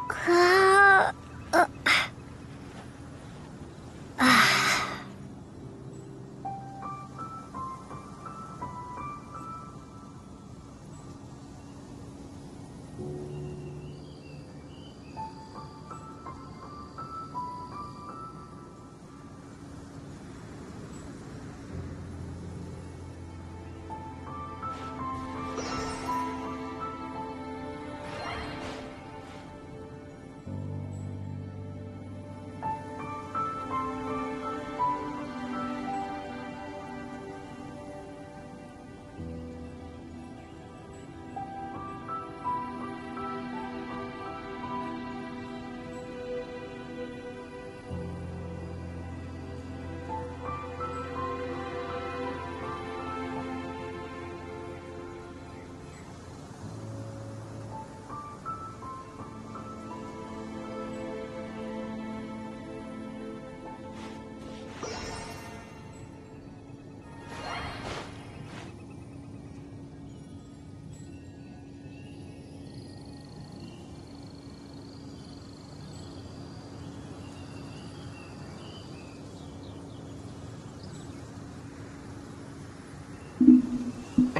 Kak.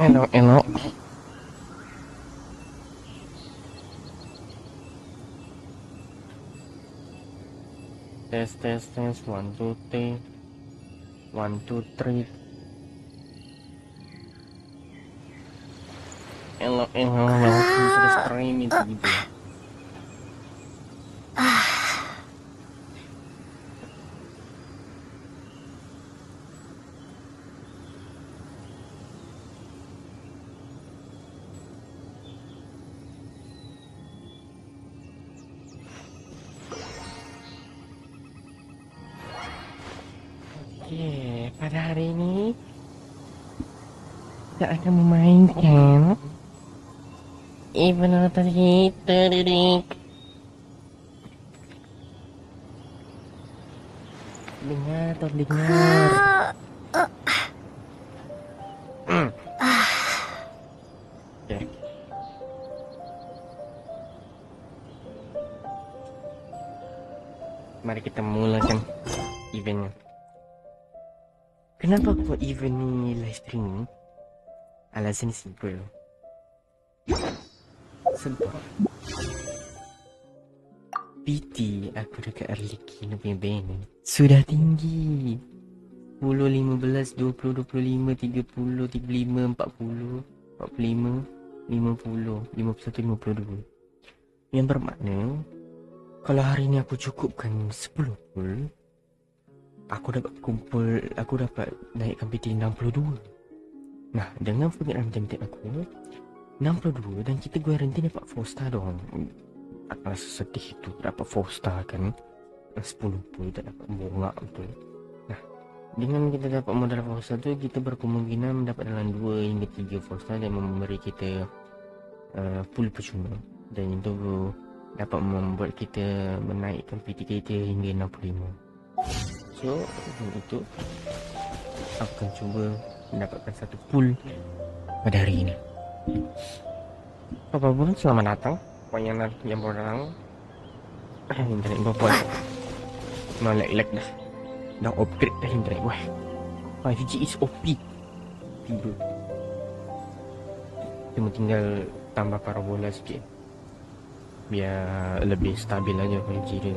Hello, hello. Test, test, test. 1, 2, 3. 1, 2, 3. Hello, hello, hello. Terus stream itu gitu. Oke, pada hari ini kita akan memainkan event Arataki Itto. Dengar, terdengar. Oke. Mari kita mulakan eventnya. Kenapa buat event ni live streaming? Alasan simple. Sebab PT aku dekat Arataki ni punya band sudah tinggi. 10, 15, 20, 25, 30, 35, 40, 45, 50, 51, 52. Yang bermakna kalau hari ni aku cukupkan 10 full, aku dapat naikkan PT 62. Nah, dengan format ranting aku 62 dan kita guarantee dapat 4 star dong. Aku rasa sedih tu dapat 4 star kan. 10 pun tak dapat bongak betul. Nah, dengan kita dapat modal 4 star tu, kita berkemungkinan mendapat dalam 2 hingga 3 4 star dan memberi kita full percuma. Dan itu dapat membuat kita menaikkan PT kita hingga 65. So, itu aku akan cuba mendapatkan satu full pada hari ini. Apa pun, selamat datang wayangan yang berang. Internet gua pun mau lag dah. Dah upgrade dah internet gua. 5G is OP. Tiba. Cuma tinggal tambah parabola sikit biar lebih stabil aja 5G dia.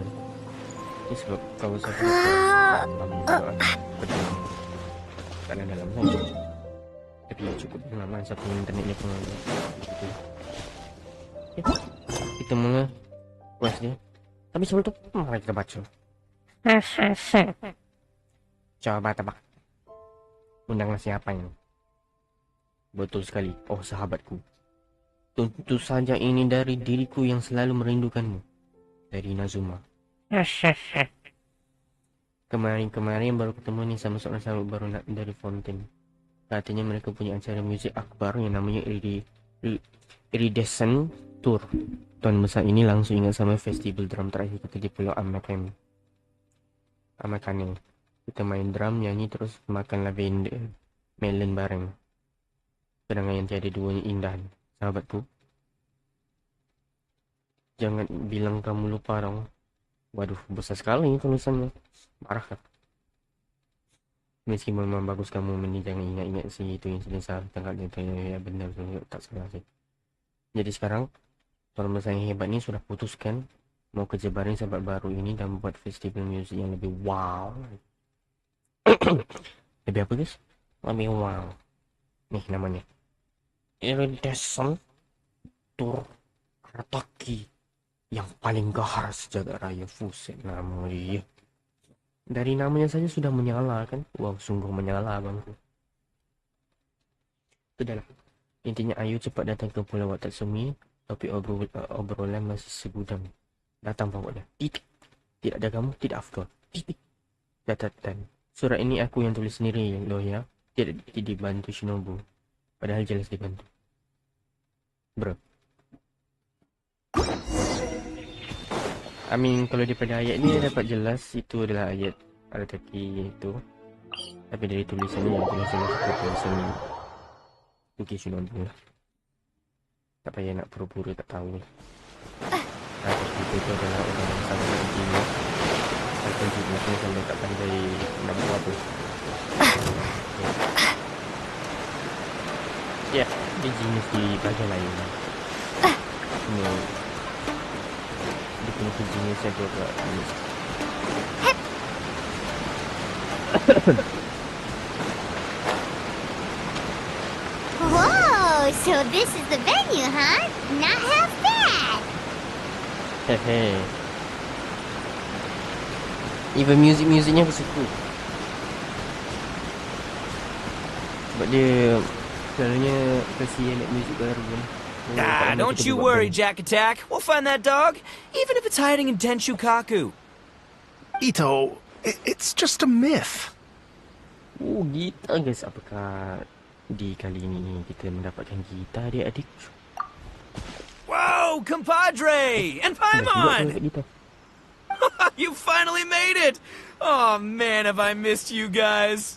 Ini sebab kawasan aku tak ada dalam saja. Tapi cukup lama satu internetnya pun begitu. Okay. Kita mula quest dia. Tapi sebelum tu mari kita baca. Coba tebak. Undangan siapa ini? Betul sekali. Oh, sahabatku. Tentu saja ini dari diriku yang selalu merindukanmu. Dari Nazuma. Kemarin baru ketemu nih sama seorang sahabat baru dari Fontaine. Katanya mereka punya acara muzik akbar yang namanya Iridescent Tour. Tahun besar ini langsung ingat sama festival drum terakhir kita di Pulau Amakane. Kita main drum, nyanyi, terus makan lavender melon bareng. Kenangan yang tiada duanya indah, sahabatku. Jangan bilang kamu lupa dong. Waduh, besar sekali tulisannya. Marah kan? Meski memang bagus kamu jangan ingat-ingat sih itu insiden saat tanggal itu ya benar tak salah sih. Jadi sekarang kalau misalnya hebat ini sudah putuskan mau kejebarin sahabat baru ini dan buat festival musik yang lebih wow. Lebih apa guys? Lebih wow. Nih namanya Iridescent Tour Arataki yang paling gahar sejagat raya. Fuset nama dia. Dari namanya saja sudah menyala kan? Wow, sungguh menyala bangku. Sudahlah. Intinya ayo cepat datang ke Pulau Watatsumi. Tapi obrolan masih segudang. Datang pokoknya. Titik. Tidak ada kamu, tidak afdol. Titik. Catatan. Surat ini aku yang tulis sendiri loh ya. Tidak dibantu Shinobu. Padahal jelas dibantu. Bro. Kalau daripada ayat ni dapat jelas itu adalah ayat Arataki itu. Tapi dari tulisannya yang tulisannya seperti tulisan Tuki Shinobu lah. Tak payah nak pura-pura tak tahu lah. Arataki itu adalah orang yang sangat genius. Sampai geniusnya sampai tak pandai nak buat apa. Ya, dia genius di bahagian lain lah. Dia punya genius saya juga genius. Whoa, so this is the venue, huh? Not half bad. Hehe. Even musiknya aku suka. Sebab dia selalunya kasi anak muzik baru kan. Don't you worry, Jack Attack. We'll find that dog, even if it's hiding in Tenshukaku. Itto, it's just a myth. Oh, gitar guys. Apakah di kali ini kita mendapatkan gitar dia adik? Whoa, compadre! And Paimon! You finally made it! Oh man, have I missed you guys.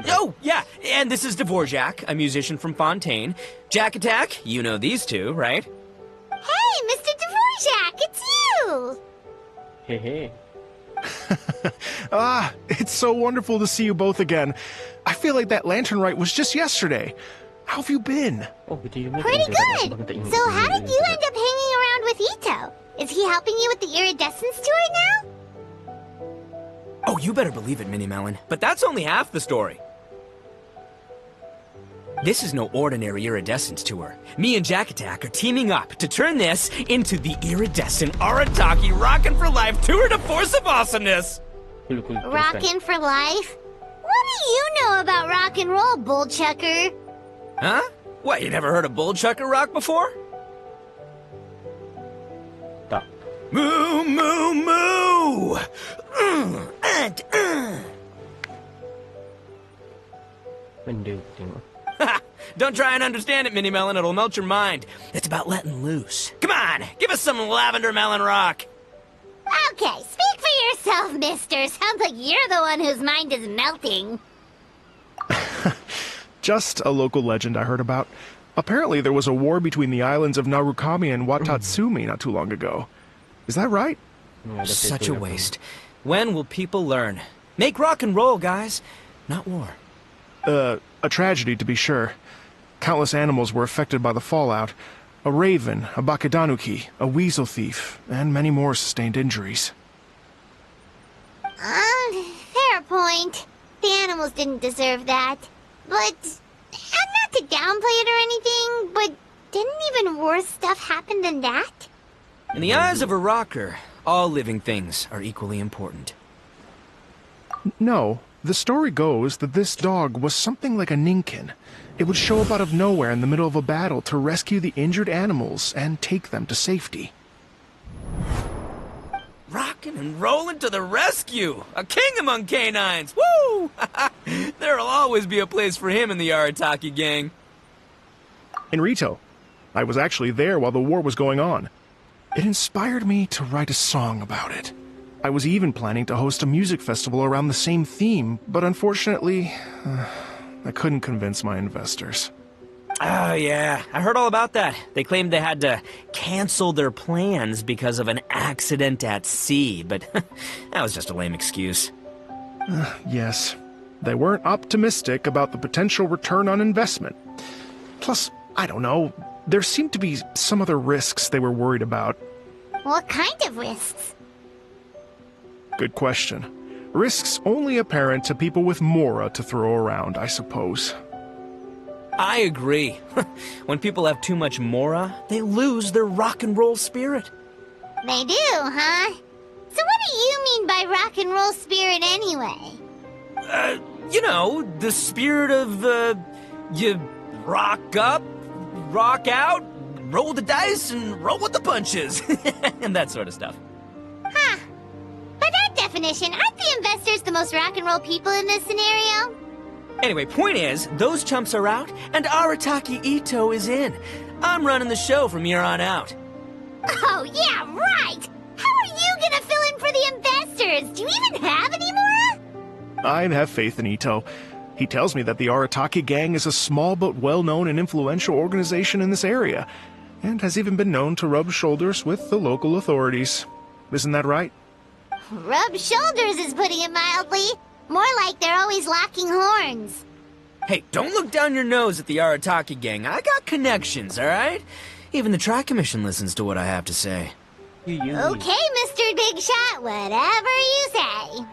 Oh, yeah, and this is Dvorak, a musician from Fontaine. Jack Attack, you know these two, right? Hey, Mr. Dvorak, it's you! Hehe. It's so wonderful to see you both again. I feel like that lantern rite was just yesterday. How have you been? Pretty good. So how did you end up hanging around with Itto? Is he helping you with the iridescence tour now? Oh, you better believe it, Minnie Melon. But that's only half the story. This is no ordinary iridescence tour. Me and Jack Attack are teaming up to turn this into the iridescent Arataki Rockin' for Life Tour de Force of Awesomeness! Rockin' for life? What do you know about rock and roll, bullchucker? Huh? What, you never heard a bullchucker rock before? Tak. Moo, moo, moo! Benda tengok. Don't try and understand it, Minnie Melon. It'll melt your mind. It's about letting loose. Come on, give us some lavender melon rock. Okay, speak for yourself, mister. Sounds like you're the one whose mind is melting. Just a local legend I heard about. Apparently there was a war between the islands of Narukami and Watatsumi not too long ago. Is that right? Such a waste. When will people learn? Make rock and roll, guys. Not war. A tragedy to be sure. Countless animals were affected by the fallout. A raven, a bakedanuki, a weasel thief, and many more sustained injuries. Fair point. The animals didn't deserve that. But, and not to downplay it or anything, but didn't even worse stuff happen than that? In the eyes of a rocker, all living things are equally important. No, the story goes that this dog was something like a ninkin. It would show up out of nowhere in the middle of a battle to rescue the injured animals and take them to safety. Rockin' and rollin' to the rescue! A king among canines! Woo! There'll always be a place for him in the Arataki gang. In Rito, I was actually there while the war was going on. It inspired me to write a song about it. I was even planning to host a music festival around the same theme, but unfortunately, I couldn't convince my investors. Oh, yeah. I heard all about that. They claimed they had to cancel their plans because of an accident at sea, but that was just a lame excuse. Yes. They weren't optimistic about the potential return on investment. Plus, I don't know, there seemed to be some other risks they were worried about. What kind of risks? Good question. Risks only apparent to people with mora to throw around, I suppose. I agree. When people have too much mora, they lose their rock and roll spirit. They do, huh? So what do you mean by rock and roll spirit anyway? You know, the spirit of, you rock up, rock out, roll the dice, and roll with the punches. And that sort of stuff. Huh. By that definition, aren't the investors the most rock and roll people in this scenario? Anyway, point is, those chumps are out, and Arataki Itto is in. I'm running the show from here on out. Oh, yeah, right! How are you gonna fill in for the investors? Do you even have any mora? I have faith in Itto. He tells me that the Arataki gang is a small but well-known and influential organization in this area, and has even been known to rub shoulders with the local authorities. Isn't that right? Rub shoulders is putting it mildly. More like they're always locking horns. Hey, don't look down your nose at the Arataki gang. I got connections, all right? Even the Tri-Commission listens to what I have to say. Okay, Mr. Big Shot, whatever you say.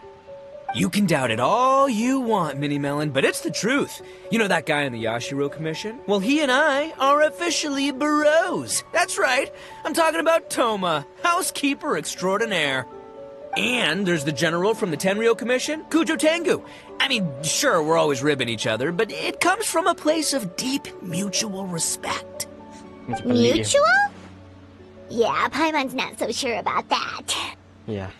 You can doubt it all you want, Mini Melon, but it's the truth. You know that guy in the Yashiro Commission? Well, he and I are officially bros. That's right. I'm talking about Toma, housekeeper extraordinaire. And there's the general from the Tenryo Commission, Kujo Tengu. I mean, sure, we're always ribbing each other, but it comes from a place of deep mutual respect. Mutual? Yeah, Paimon's not so sure about that. Yeah.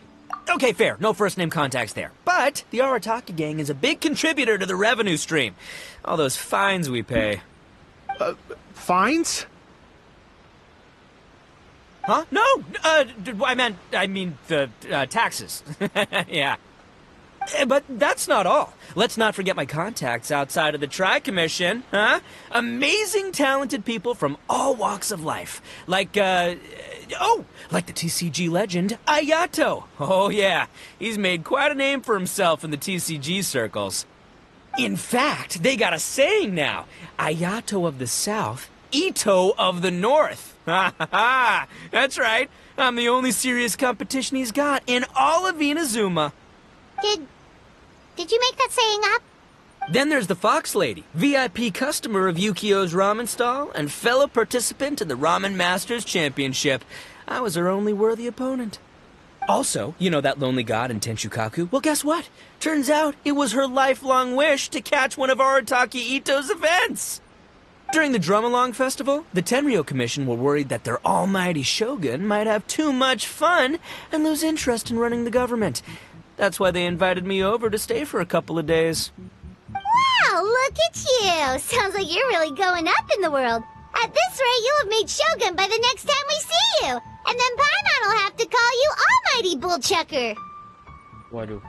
Okay, fair. No first-name contacts there. But the Arataki gang is a big contributor to the revenue stream. All those fines we pay. Fines? Huh? No! I mean the taxes. Yeah. But that's not all. Let's not forget my contacts outside of the Tri-Commission, huh? Amazing, talented people from all walks of life. Like the TCG legend, Ayato. Oh, yeah. He's made quite a name for himself in the TCG circles. In fact, they got a saying now. Ayato of the South, Itto of the North. Ha ha ha! That's right. I'm the only serious competition he's got in all of Inazuma. Did you make that saying up? Then there's the Fox Lady, VIP customer of Yukio's ramen stall and fellow participant in the Ramen Masters Championship. I was her only worthy opponent. Also, you know that lonely god in Tenshukaku? Well, guess what? Turns out it was her lifelong wish to catch one of Arataki Itto's events. During the Drum-Along Festival, the Tenryo Commission were worried that their almighty shogun might have too much fun and lose interest in running the government. That's why they invited me over to stay for a couple of days. Wow, look at you! Sounds like you're really going up in the world. At this rate, you'll have made Shogun by the next time we see you! And then Paimon will have to call you Almighty Bullchucker! Waduh.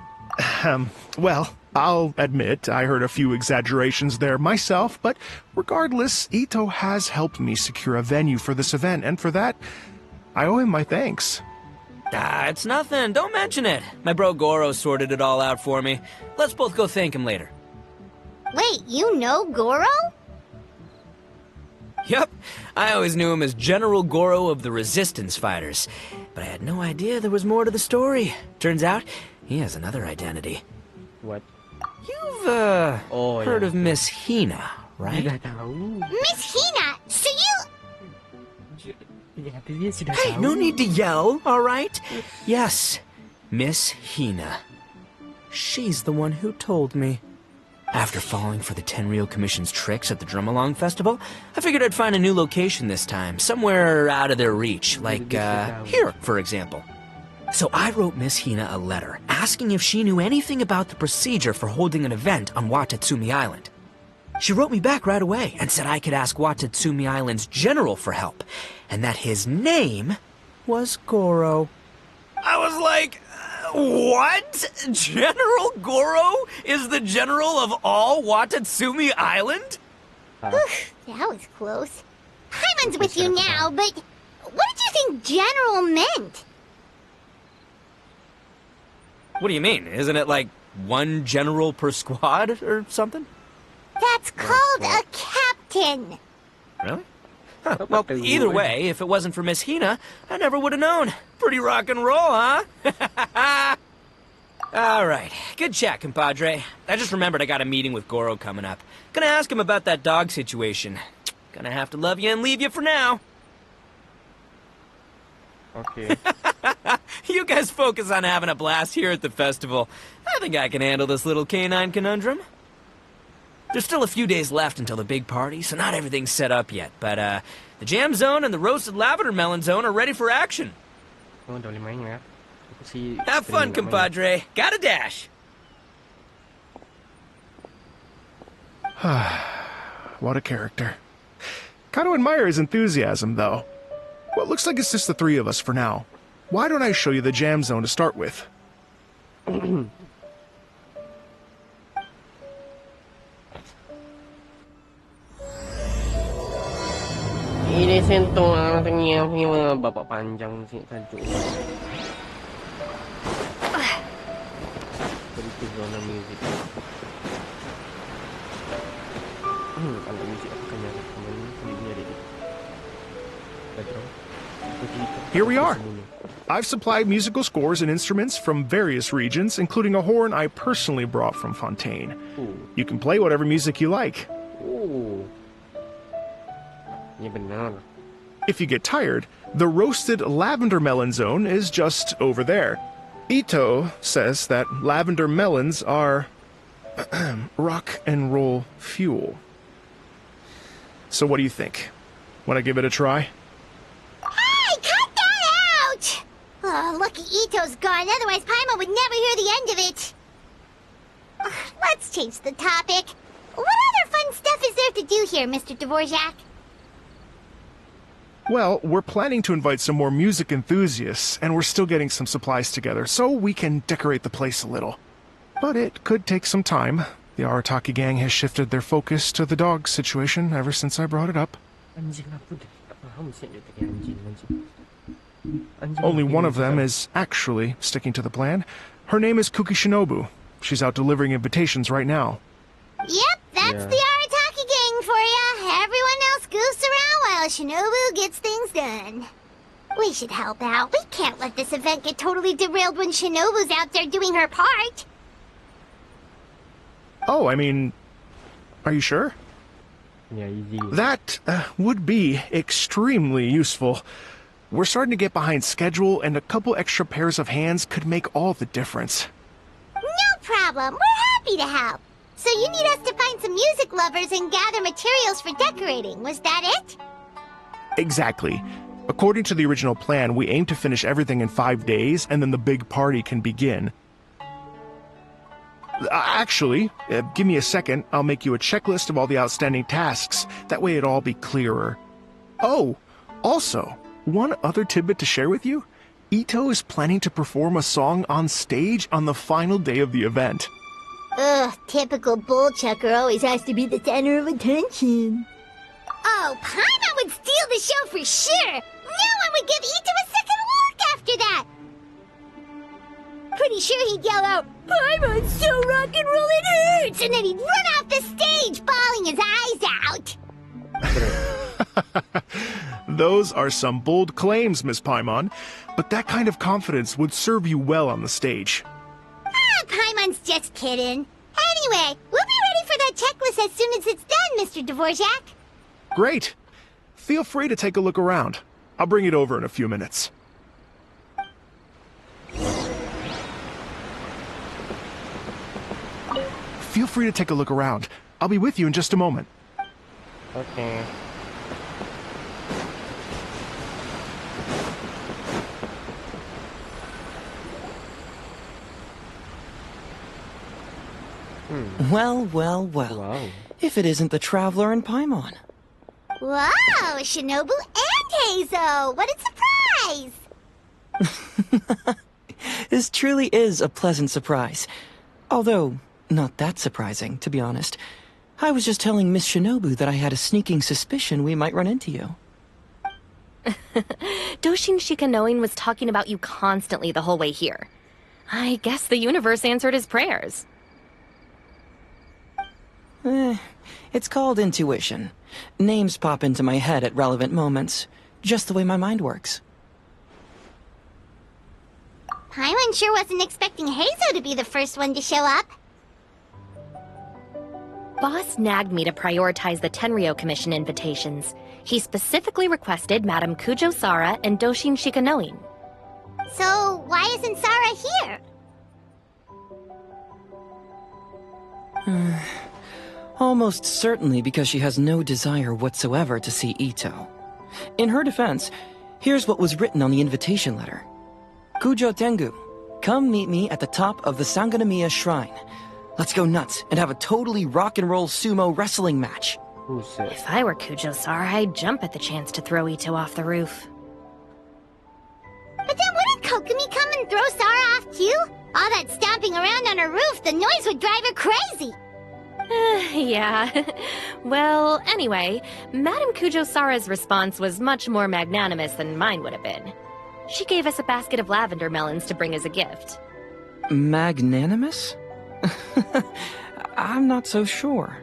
Well, I'll admit I heard a few exaggerations there myself, but regardless, Itto has helped me secure a venue for this event, and for that, I owe him my thanks. It's nothing. Don't mention it. My bro Goro sorted it all out for me. Let's both go thank him later. Wait, you know Goro? Yep. I always knew him as General Goro of the Resistance Fighters. But I had no idea there was more to the story. Turns out, he has another identity. What? You've, Oh, heard yeah. of Miss Hina, right? Dia dah tahu. Miss Hina, so you... Dia sudah Hey, tahu. no need to yell, all right? Yes, Miss Hina. She's the one who told me. After falling for the Tenryo Commission's tricks at the Drum-Along Festival, I figured I'd find a new location this time, somewhere out of their reach, like, here, for example. So I wrote Miss Hina a letter, asking if she knew anything about the procedure for holding an event on Watatsumi Island. She wrote me back right away and said I could ask Watatsumi Island's general for help, and that his name was Goro. I was like, what? General Goro is the general of all Watatsumi Island? that was close. Paimon's with you now, but what did you think General meant? What do you mean? Isn't it like one general per squad or something? That's called a captain. Really? Huh. Well, either way, if it wasn't for Miss Hina, I never would have known. Pretty rock and roll, huh? All right. Good chat, compadre. I just remembered I got a meeting with Goro coming up. Gonna ask him about that dog situation. Gonna have to love you and leave you for now. Okay. You guys focus on having a blast here at the festival. I think I can handle this little canine conundrum. There's still a few days left until the big party, so not everything's set up yet. But, the jam zone and the roasted lavender melon zone are ready for action. Oh, dah boleh main lah. Aku si Have fun, compadre. Gotta dash. What a character. Kind of admire his enthusiasm, though. Well, it looks like it's just the three of us for now. Why don't I show you the jam zone to start with? Ini sentong ang tengah punya mga bapak panjang sini tajuk. Berita zona music. Kalau music aku kan nyari teman ni ada. Here we are. I've supplied musical scores and instruments from various regions, including a horn I personally brought from Fontaine. You can play whatever music you like. Ya benar. If you get tired, the roasted lavender melon zone is just over there. Itto says that lavender melons are rock and roll fuel. So what do you think? Want to give it a try? Hey, cut that out! Oh, lucky Itto's gone, otherwise Paimon would never hear the end of it. Let's change the topic. What other fun stuff is there to do here, Mr. Dvorak? Well, we're planning to invite some more music enthusiasts, and we're still getting some supplies together, so we can decorate the place a little. But it could take some time. The Arataki gang has shifted their focus to the dog situation ever since I brought it up. Only one of them is actually sticking to the plan. Her name is Kuki Shinobu. She's out delivering invitations right now. Yep, that's the Arataki gang for ya. Everyone else goofs around while Shinobu gets things done. We should help out. We can't let this event get totally derailed when Shinobu's out there doing her part. Oh, I mean, are you sure? Yeah, easy. That would be extremely useful. We're starting to get behind schedule, and a couple extra pairs of hands could make all the difference. No problem. We're happy to help. So you need us to find some music lovers and gather materials for decorating. Was that it? Exactly. According to the original plan, we aim to finish everything in 5 days, and then the big party can begin. Actually, give me a second. I'll make you a checklist of all the outstanding tasks. That way it'll all be clearer. Oh, also, one other tidbit to share with you. Itto is planning to perform a song on stage on the final day of the event. Ugh, typical bullchucker always has to be the center of attention. Oh, Paimon would steal the show for sure! No one would give Itto a second look after that! Pretty sure he'd yell out, "Paimon's so rock and roll it hurts!" And then he'd run off the stage, bawling his eyes out! Those are some bold claims, Miss Paimon, but that kind of confidence would serve you well on the stage. Paimon's just kidding. Anyway, we'll be ready for that checklist as soon as it's done, Mr. Dvorak. Great. Feel free to take a look around. I'll bring it over in a few minutes. Feel free to take a look around. I'll be with you in just a moment. Okay. Well, well, well. Wow. If it isn't the Traveler and Paimon. Wow, Shinobu and Heizo! What a surprise! This truly is a pleasant surprise. Although, not that surprising, to be honest. I was just telling Miss Shinobu that I had a sneaking suspicion we might run into you. Doshin Shikanoin was talking about you constantly the whole way here. I guess the universe answered his prayers. It's called intuition. Names pop into my head at relevant moments, just the way my mind works. Paimon sure wasn't expecting Heizo to be the first one to show up. Boss nagged me to prioritize the Tenryo Commission invitations. He specifically requested Madame Kujo Sara and Doshin Shikanoin. So, why isn't Sara here? Almost certainly because she has no desire whatsoever to see Itto. In her defense, here's what was written on the invitation letter. Kujo Tengu, come meet me at the top of the Sanganamiya Shrine. Let's go nuts and have a totally rock and roll sumo wrestling match. Buset. If I were Kujo Sara, I'd jump at the chance to throw Itto off the roof. But then wouldn't Kokumi come and throw Sara off too? All that stomping around on her roof, the noise would drive her crazy. Yeah. Well, anyway, Madame Kujo Sara's response was much more magnanimous than mine would have been. She gave us a basket of lavender melons to bring as a gift. Magnanimous? I'm not so sure.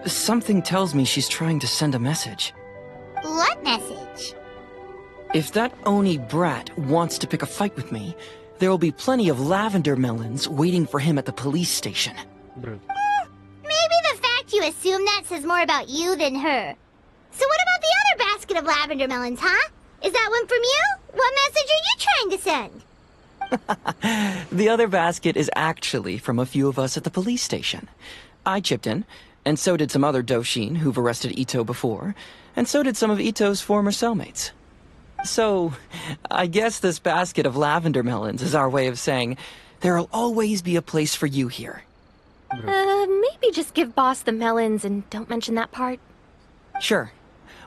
Something tells me she's trying to send a message. What message? If that Oni brat wants to pick a fight with me, there will be plenty of lavender melons waiting for him at the police station. Bro. Maybe the fact you assume that says more about you than her. So what about the other basket of lavender melons, huh? Is that one from you? What message are you trying to send? The other basket is actually from a few of us at the police station. I chipped in, and so did some other Doshin who've arrested Itto before, and so did some of Itto's former cellmates. So, I guess this basket of lavender melons is our way of saying, there'll always be a place for you here. Maybe just give Boss the melons and don't mention that part. Sure.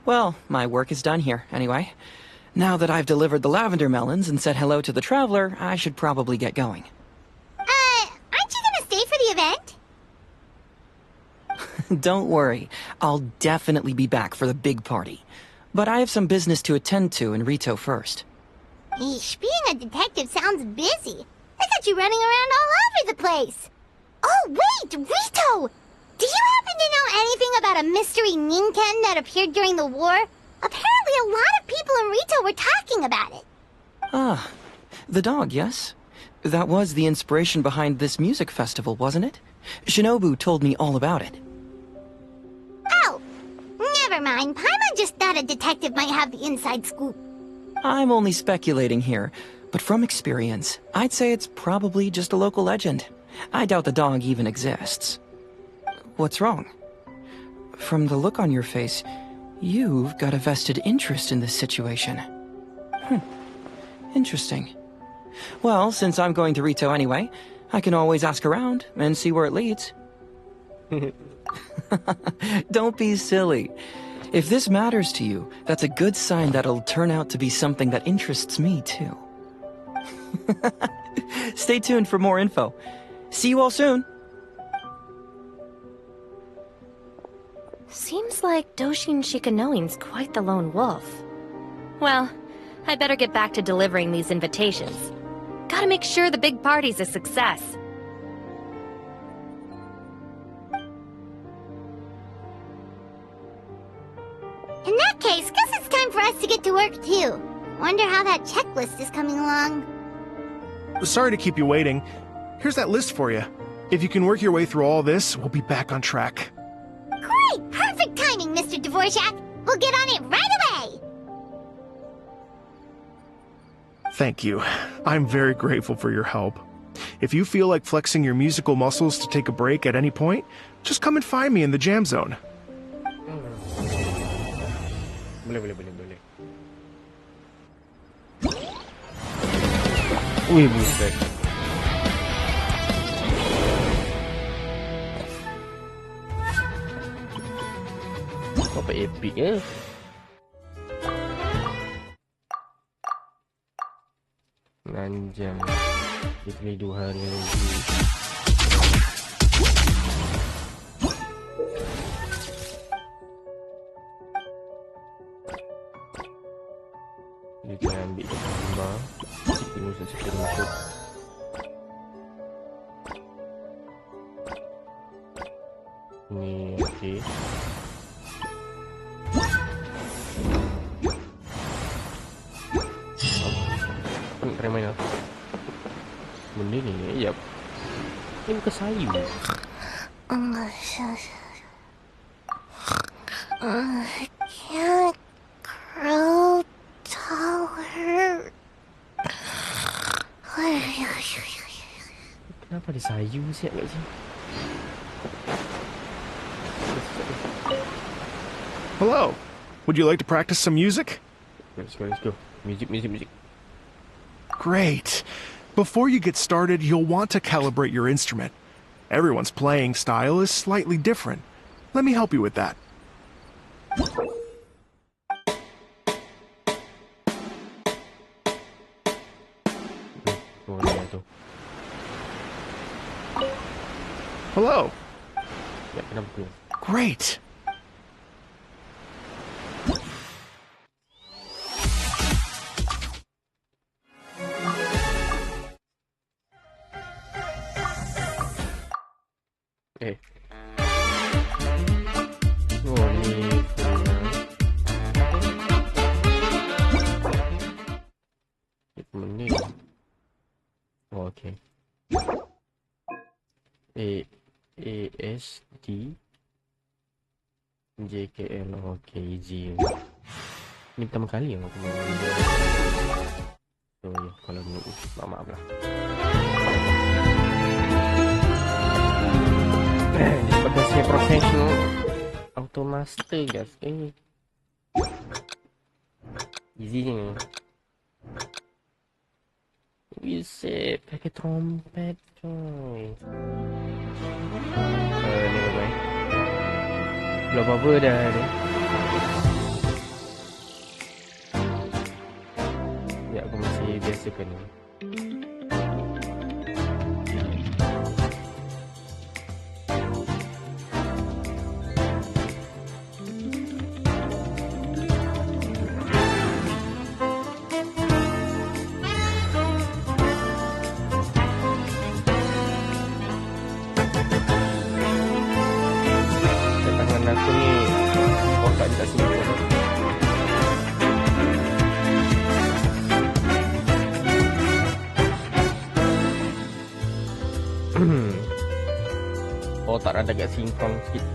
Well, my work is done here, anyway. Now that I've delivered the lavender melons and said hello to the traveler, I should probably get going. Aren't you gonna stay for the event? Don't worry, I'll definitely be back for the big party. But I have some business to attend to in Rito first. Eesh, being a detective sounds busy. I got you running around all over the place. Oh, wait, Rito! Do you happen to know anything about a mystery Ninken that appeared during the war? Apparently a lot of people in Rito were talking about it. Ah, the dog, yes? That was the inspiration behind this music festival, wasn't it? Shinobu told me all about it. Oh, never mind. Paimon just thought a detective might have the inside scoop. I'm only speculating here, but from experience, I'd say it's probably just a local legend. I doubt the dog even exists. What's wrong? From the look on your face, you've got a vested interest in this situation. Interesting. Well, since I'm going to Rito anyway, I can always ask around and see where it leads. Don't be silly. If this matters to you, that's a good sign that it'll turn out to be something that interests me too. Stay tuned for more info. See you all soon. Seems like Doshin Shikanoin's quite the lone wolf. Well, I better get back to delivering these invitations. Gotta make sure the big party's a success. In that case, guess it's time for us to get to work too. Wonder how that checklist is coming along. Sorry to keep you waiting. Here's that list for you. If you can work your way through all this, we'll be back on track. Great! Perfect timing, Mr. Dvorak! We'll get on it right away! Thank you. I'm very grateful for your help. If you feel like flexing your musical muscles to take a break at any point, just come and find me in the jam zone. Boleh. Wih, buset. Apa epic ya? Nanjang. Kita ni 2 hari lagi. Kita ambil gambar. Kita usah screenshot. Ni okey. Apa keren mana? Benda ni, yap. Ini bukan sayur. I can't grow taller. Kenapa ada sayur siap kat sini? Hello. Would you like to practice some music? Let's go. Music. Great. Before you get started, you'll want to calibrate your instrument. Everyone's playing style is slightly different. Let me help you with that. Hello. Ya, kenapa tu? Great. Oh, ni. Ni. Oh, okey. ASD JKL OKG. Ni pertama kali yang aku main. So ya, kalau maaf lah. Sebagai saya profesional Automaster guys. Easy je ni. Bisa pakai trompet coy. Ni bye. Belum apa-apa dah ni. Ya, aku masih biasakan ni. Aku ni otak tak simpan. Otak rada agak simpang sikit.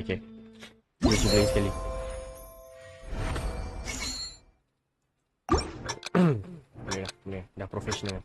Okay. Dia cuba lagi sekali. Boleh dah profesional.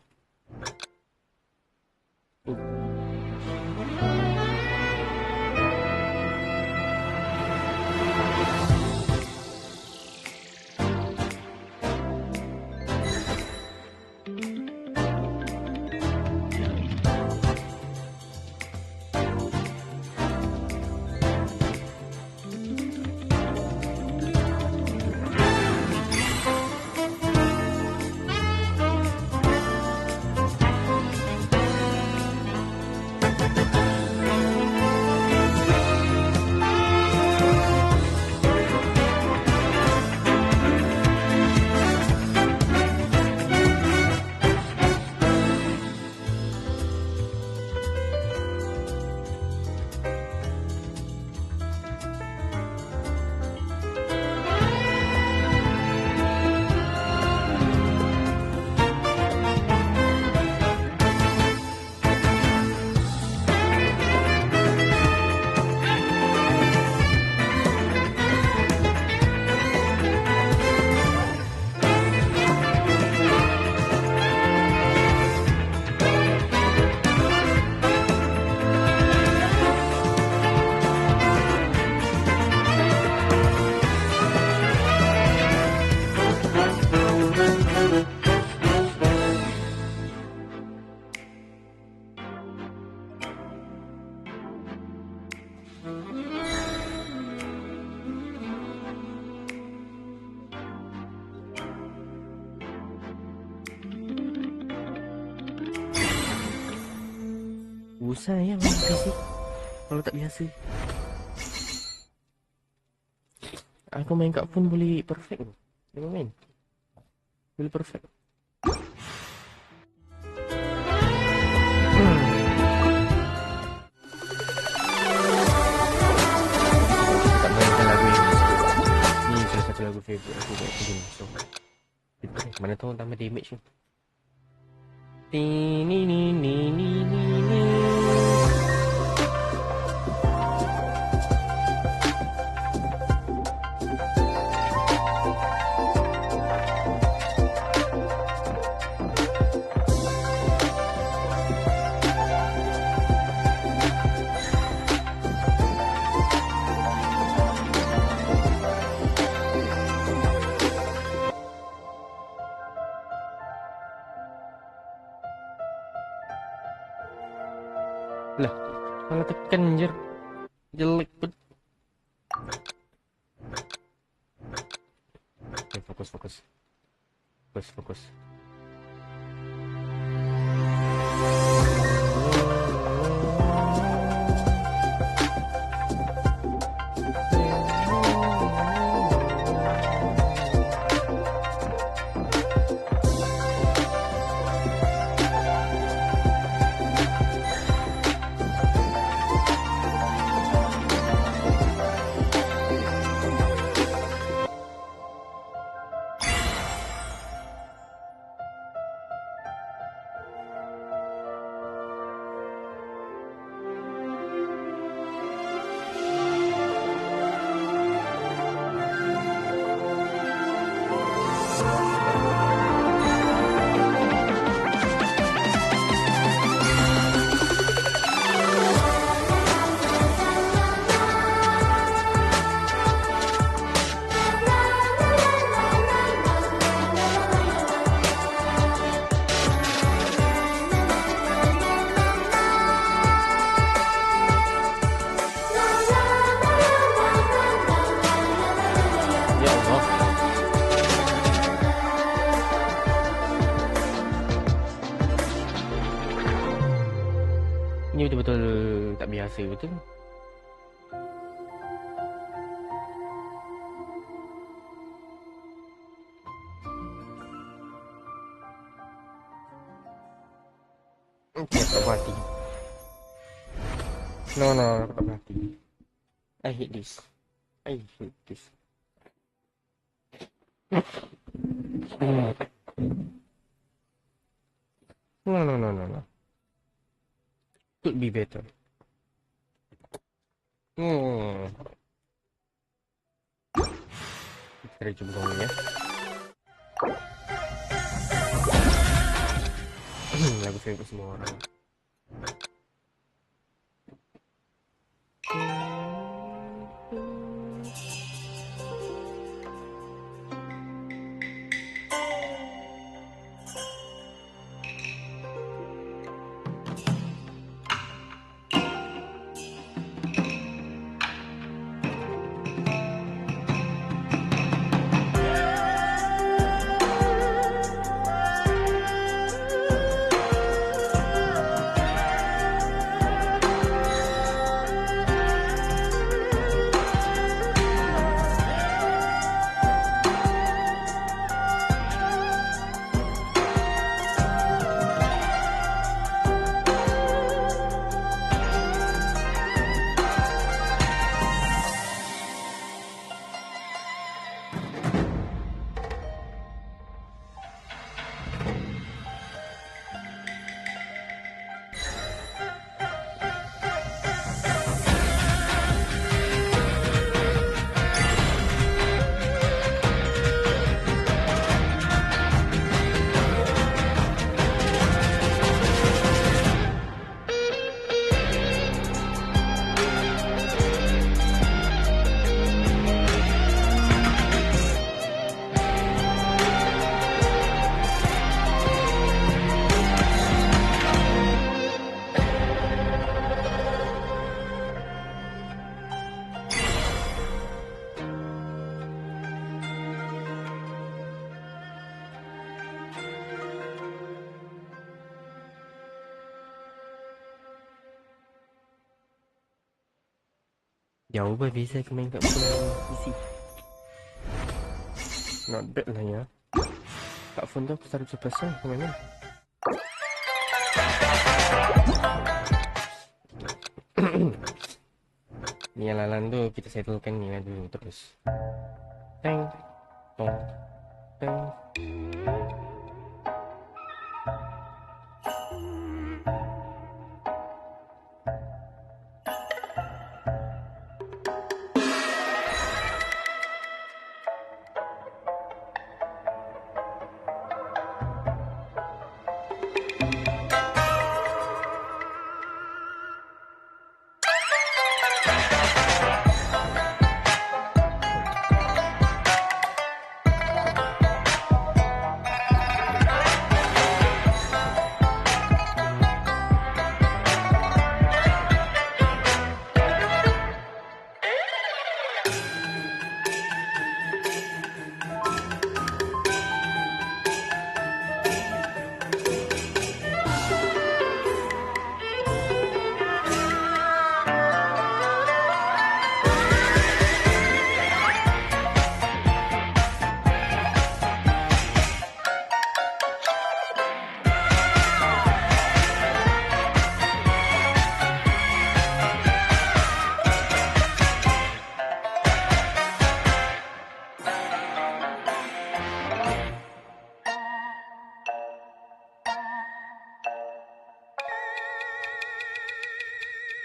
Susah ya main PC kalau tak biasa. Aku main kat phone boleh perfect tu. Dia main boleh perfect. Tak mainkan lagu ini. Ni salah satu lagu favourite aku kat game. So mana tahu tambah damage ni. Ni ni ni ni ni ni. Lah, malah tekan je. Jelek pun. Okay, fokus. Ya Allah. Ini betul-betul tak biasa betul. Okay, aku tak berhati. No, aku tak berhati. I hate this. No. Could be better. Kita cuba gong ya. Lagu favourite semua orang. Jauh bah biasa aku main kat phone PC. Not bad lah ya. Kat phone tu aku 100% aku main. Ni alalan tu kita settlekan ni lah dulu terus. Teng, tong, teng.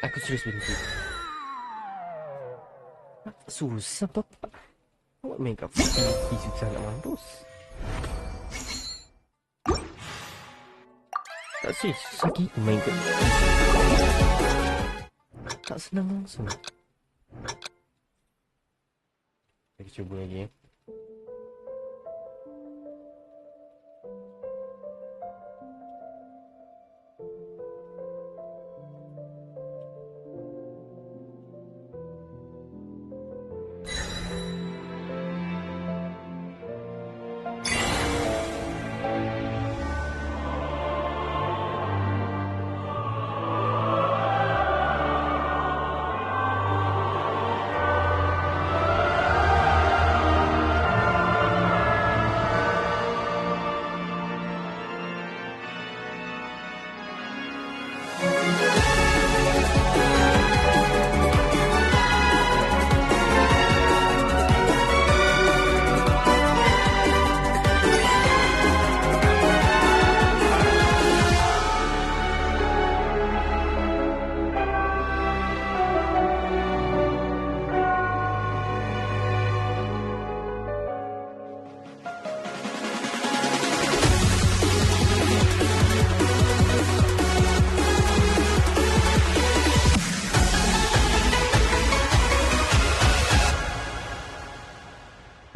Aku serius berhenti. Susah bapak. Awak main kat PC susah nak mampus. Tak serius, susah gitu main kat. Tak senang langsung. Kita cuba lagi ya.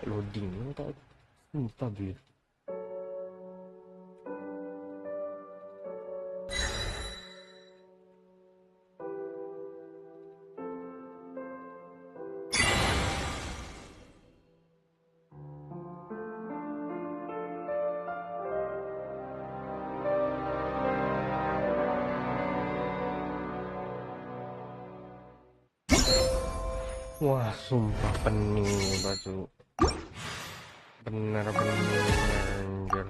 Loading ni tak stabil. Wah, sumpah pening baju. Benar-benar anjir.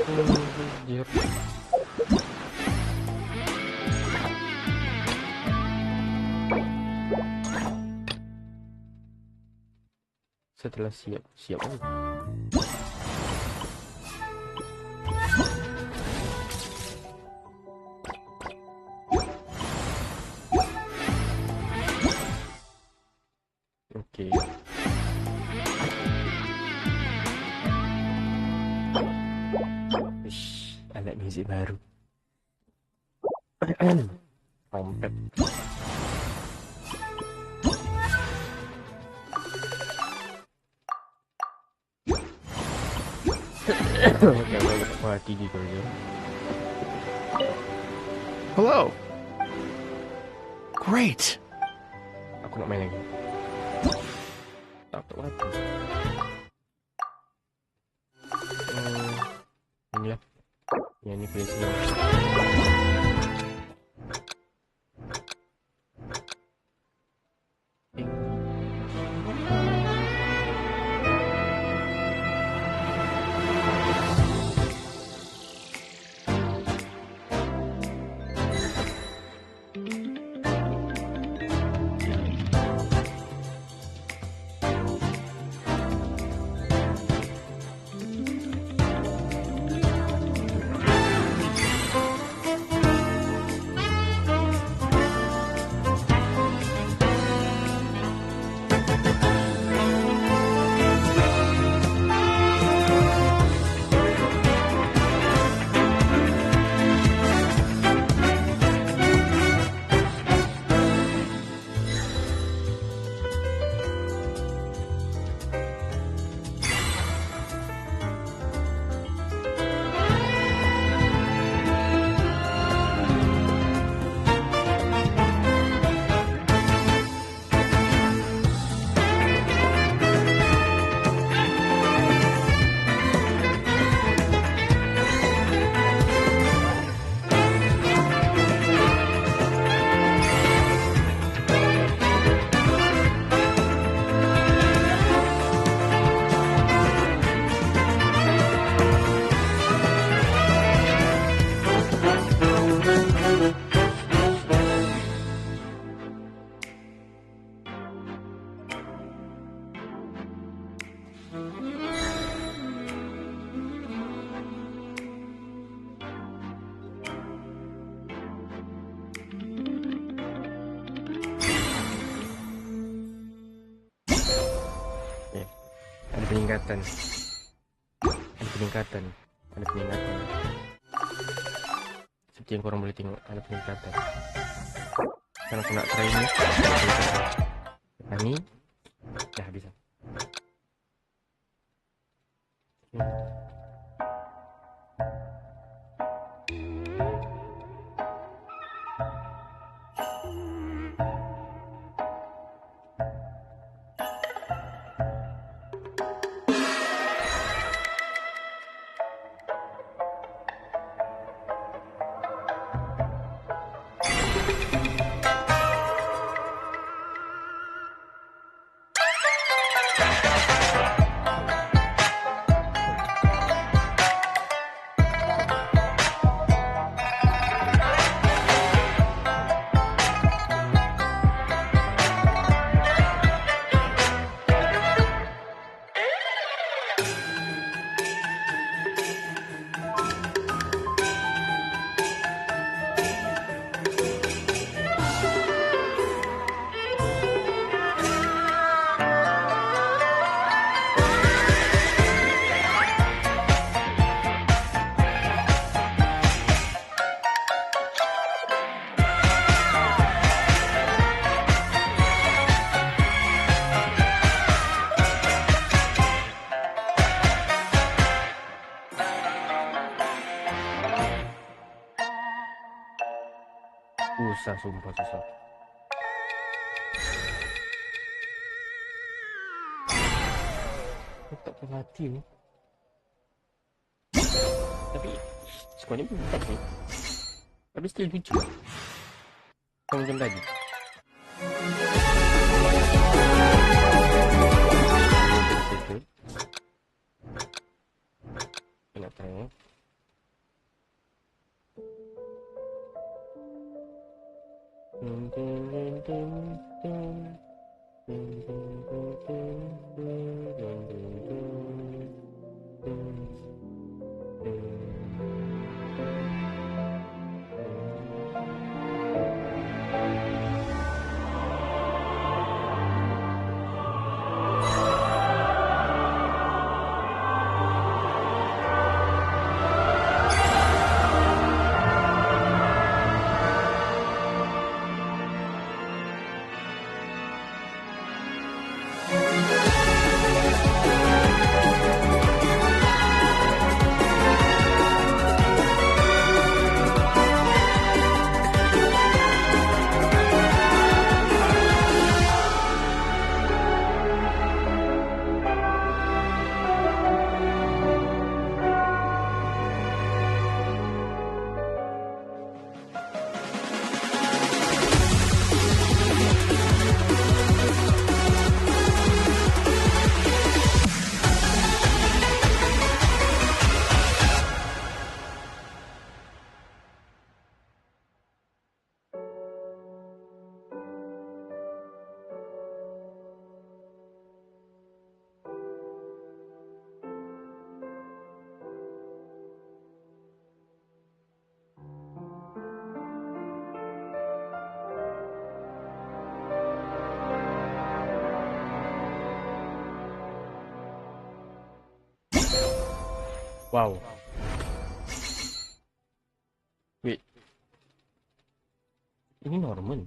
Anjir. Setelah siap lagi. Okey. Ish, alat muzik baru. Trompet. Jangan lupa mati di kerja. Hello. Great. Aku nak main lagi. Tak mati. Inilah. Yang ni boleh sini. Ada peningkatan. Ada peningkatan. Ada peningkatan. Seperti yang korang boleh tengok, ada peningkatan. Sekarang aku nak try ni. Lepas ni dah habis lah. Susah, sumpah susah. Aku tak puas hati ni. Tapi skor ni pun tak ni. Tapi still lucu. Kau macam tadi. Kita nak try eh. Wow. Wait. Ini normal.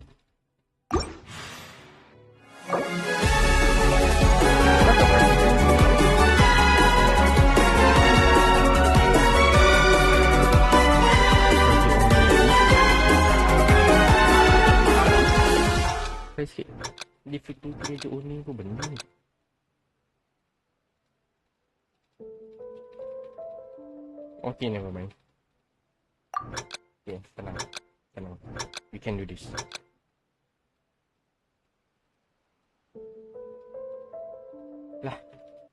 Saya sikit. Difficulty je ni pun benda ni. Okay, never mind. Okay, tenang. Tenang. We can do this. Lah,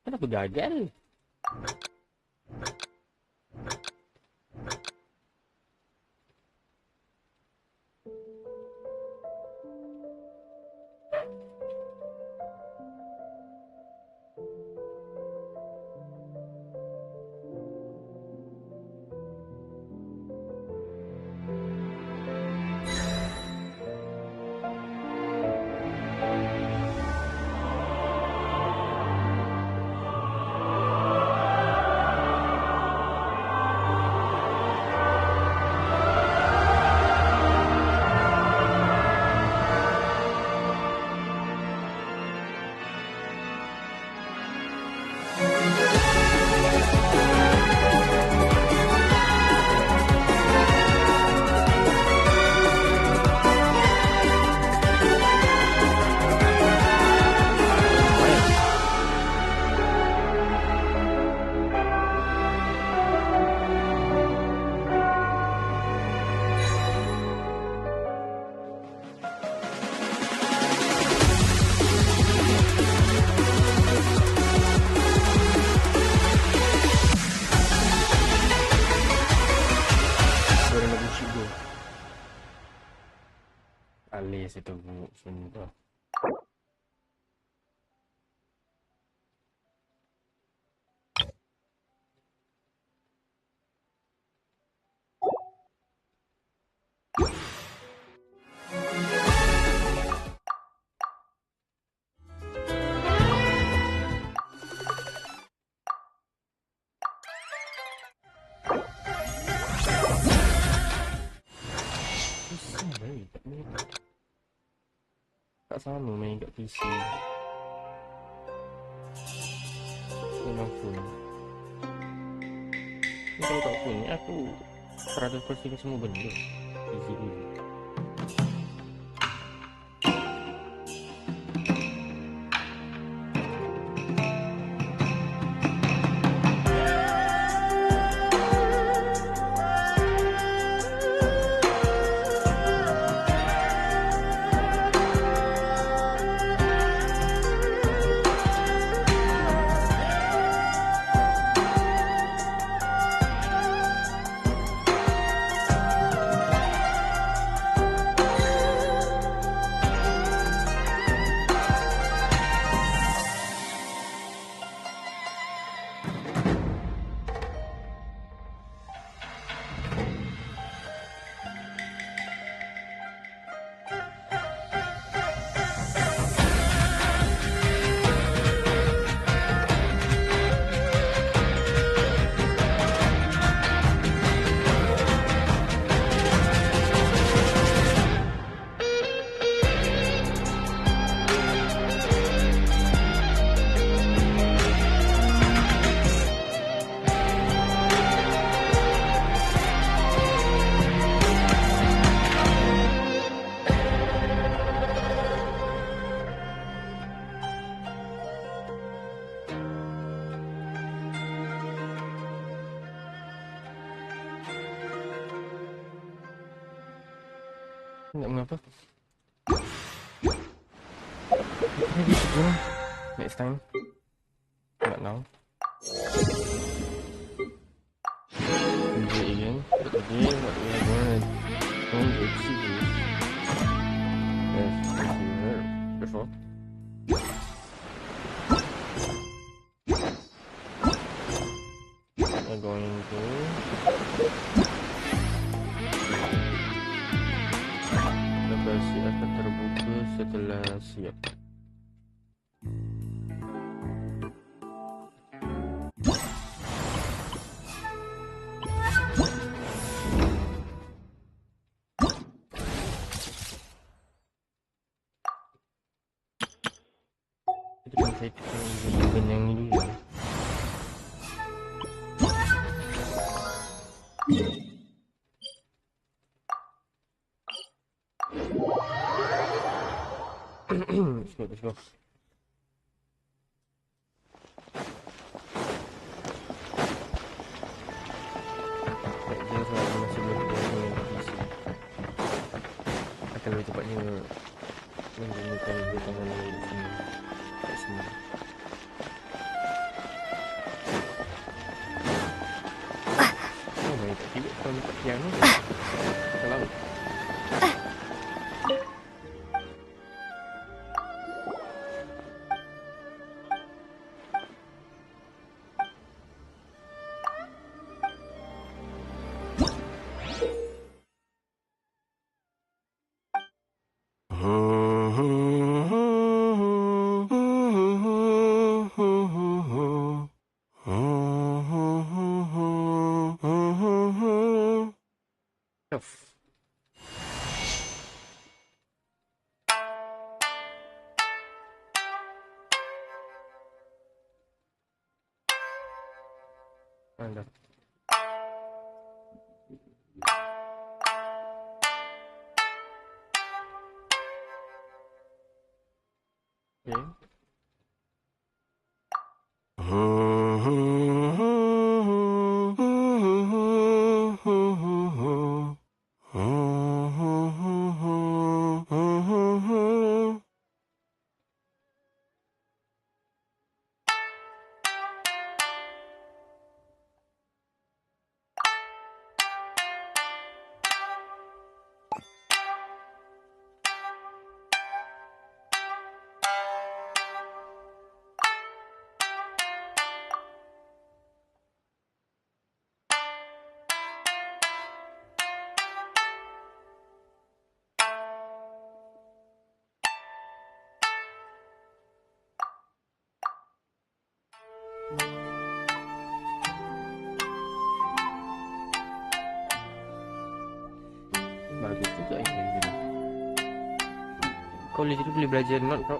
kenapa gagal? Sebentar. Susah baik kat ni. Tak sama main kat PC. Memang phone. Ni kalau tak phone ni aku 100% semua benda easy dulu. Tak mengapa. Maybe to go next time. Not now. Do it again. But today, what we are going to achieve is, as you heard before, we're going to bagasi akan terbuka setelah siap. Kita kena set event yang ni dulu. Let's go. Dia sebab masih belum punya PC. Akan lebih cepatnya menggunakan dia tangan lain di sini. Tak semua. Oh, main tak tiba kalau letak piano tu. Kalau anda. Okay. Bagus juga yang gini. Kau boleh belajar not kau.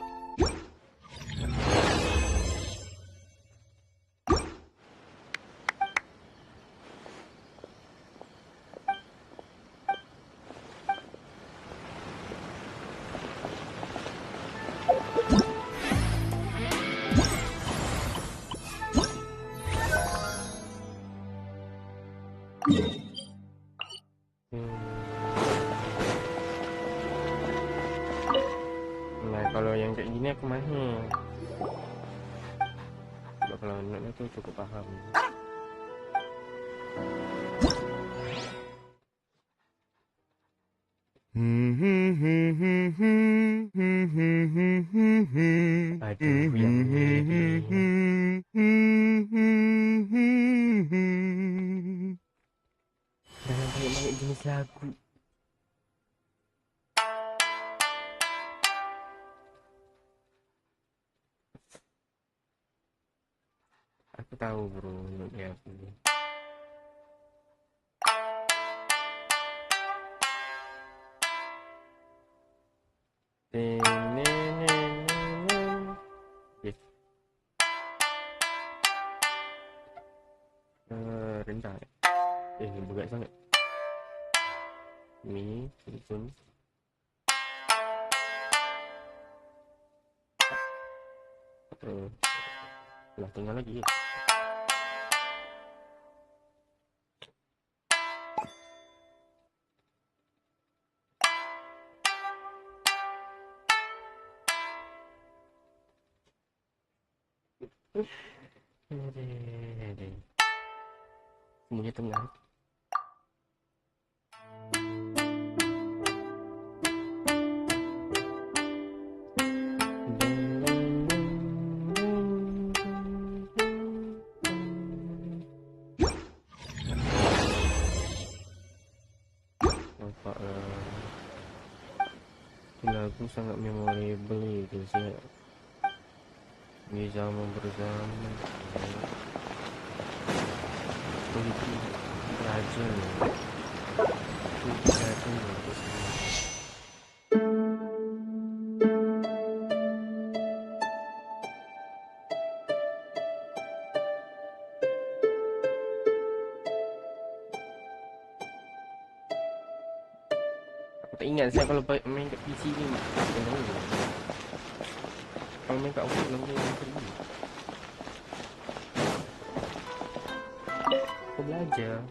Nah, kalau yang kayak gini aku mahir. Sebab kalau not tu cukup faham. Aduh, yang ini. Dalam banyak-banyak jenis lagu. Aku tahu bro, not dia aku. Yes. Rendah. Berat sangat. Ni, telefon. Lah, tinggal lagi. Semuanya tengah. Nampaklah lagu sangat memorable itu saya. Ini zaman bersama politik raja politik raja aku tak ingat saya kalau main kat PC ni kalau main kat office lagu yang pergi aku belajar.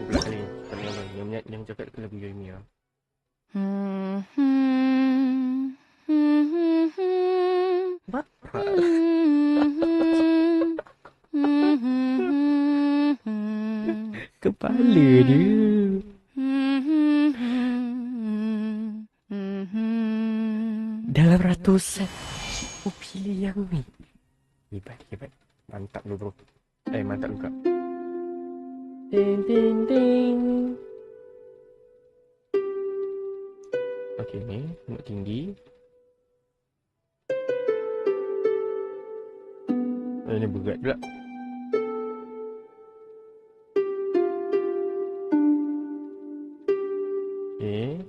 Pula kali yang cakap lagu Yomi lah. Bapak kepala dia. Dalam ratusan aku pilih yang ni. Hebat. Mantap lu bro. Mantap juga. Ding ding ding. Okey ni, nak tinggi. Ini berat pula. Okey.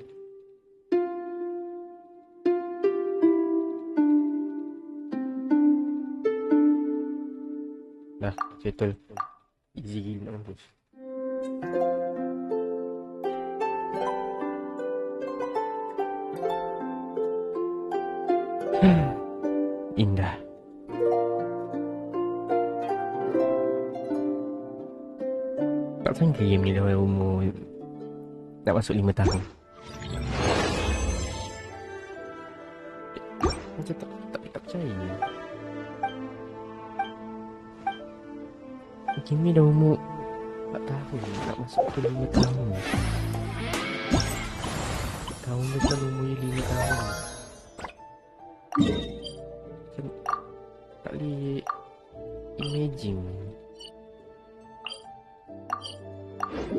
Dah, settle. Easy gila nak mampus. Indah. Tak sangka game ni dah umur nak masuk 5 tahun. Macam tak percaya. Game ni dah umur 4 tahun nak masuk ke 5 tahun. Tahun depan umurnya 5 tahun. Macam tak boleh imagine.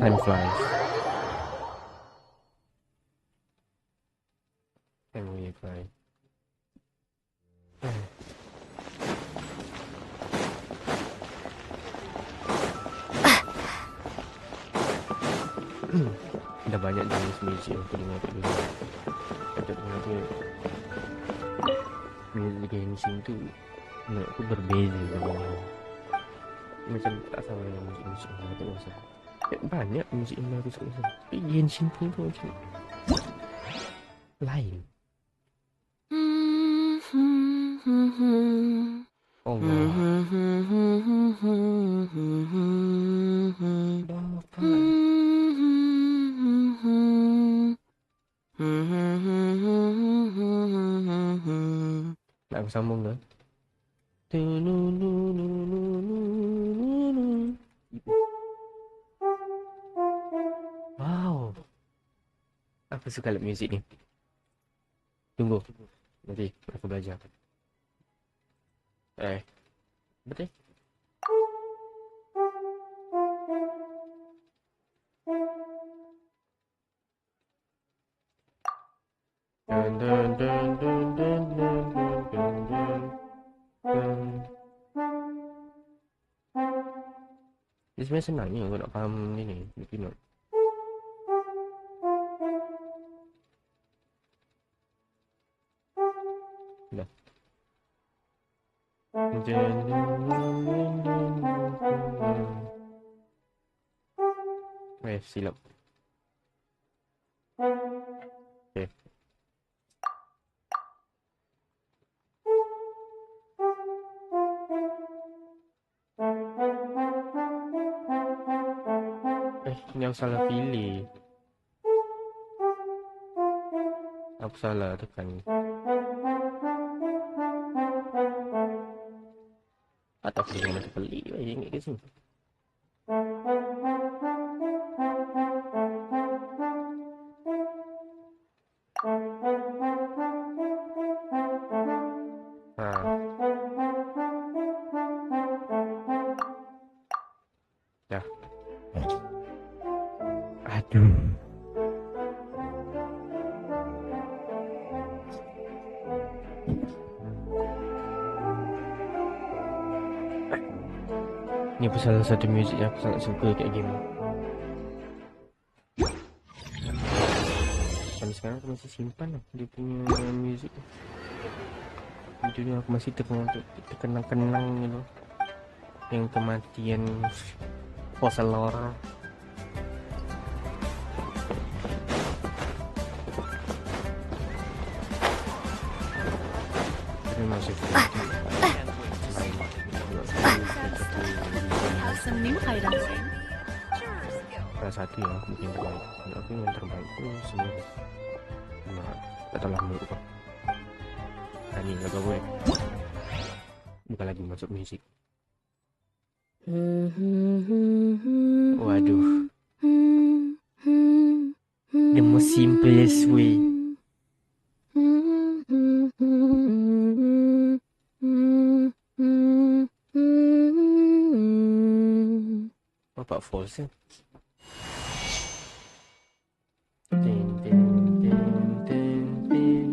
Time flies. Wi-Fi. Dah banyak jenis muzik aku dengar kat dulu. Kata orang tu muzik Genshin tu menurut aku berbeza dengan macam tak sama dengan muzik-muzik yang aku tak rasa. Banyak muzik yang aku suka rasa. Tapi Genshin pun tu macam lain. Allah. Bapa. Nak aku sambung ke? Wow. Aku suka lagu muzik ni. Tunggu. Nanti aku belajar. Betul? Dun dun dun dun dun dun dun dun dun. Dia sebenarnya senang je kau nak faham ni. Not. Dah. Silap. Okay. Ni aku salah pilih. Aku salah tekan. Atau aku dengan macam pelik je ingat ke sini. Dah. Aduh. Ni pun salah satu muzik yang aku sangat suka kat game ni. Sampai sekarang aku masih simpan lah dia punya muzik tu. Video ni aku masih terkenang-kenang gitu. Yang kematian Fosalor. Tapi masih some new items in. salah satu yang aku bikin terbaik. Menurut aku yang terbaik tu sebenarnya tak tahu lah menurut kau. Ni lagu apa ni? Bukan lagi masuk muzik. Waduh. The most simplest way. Bapak false ya? Tin tin tin tin tin.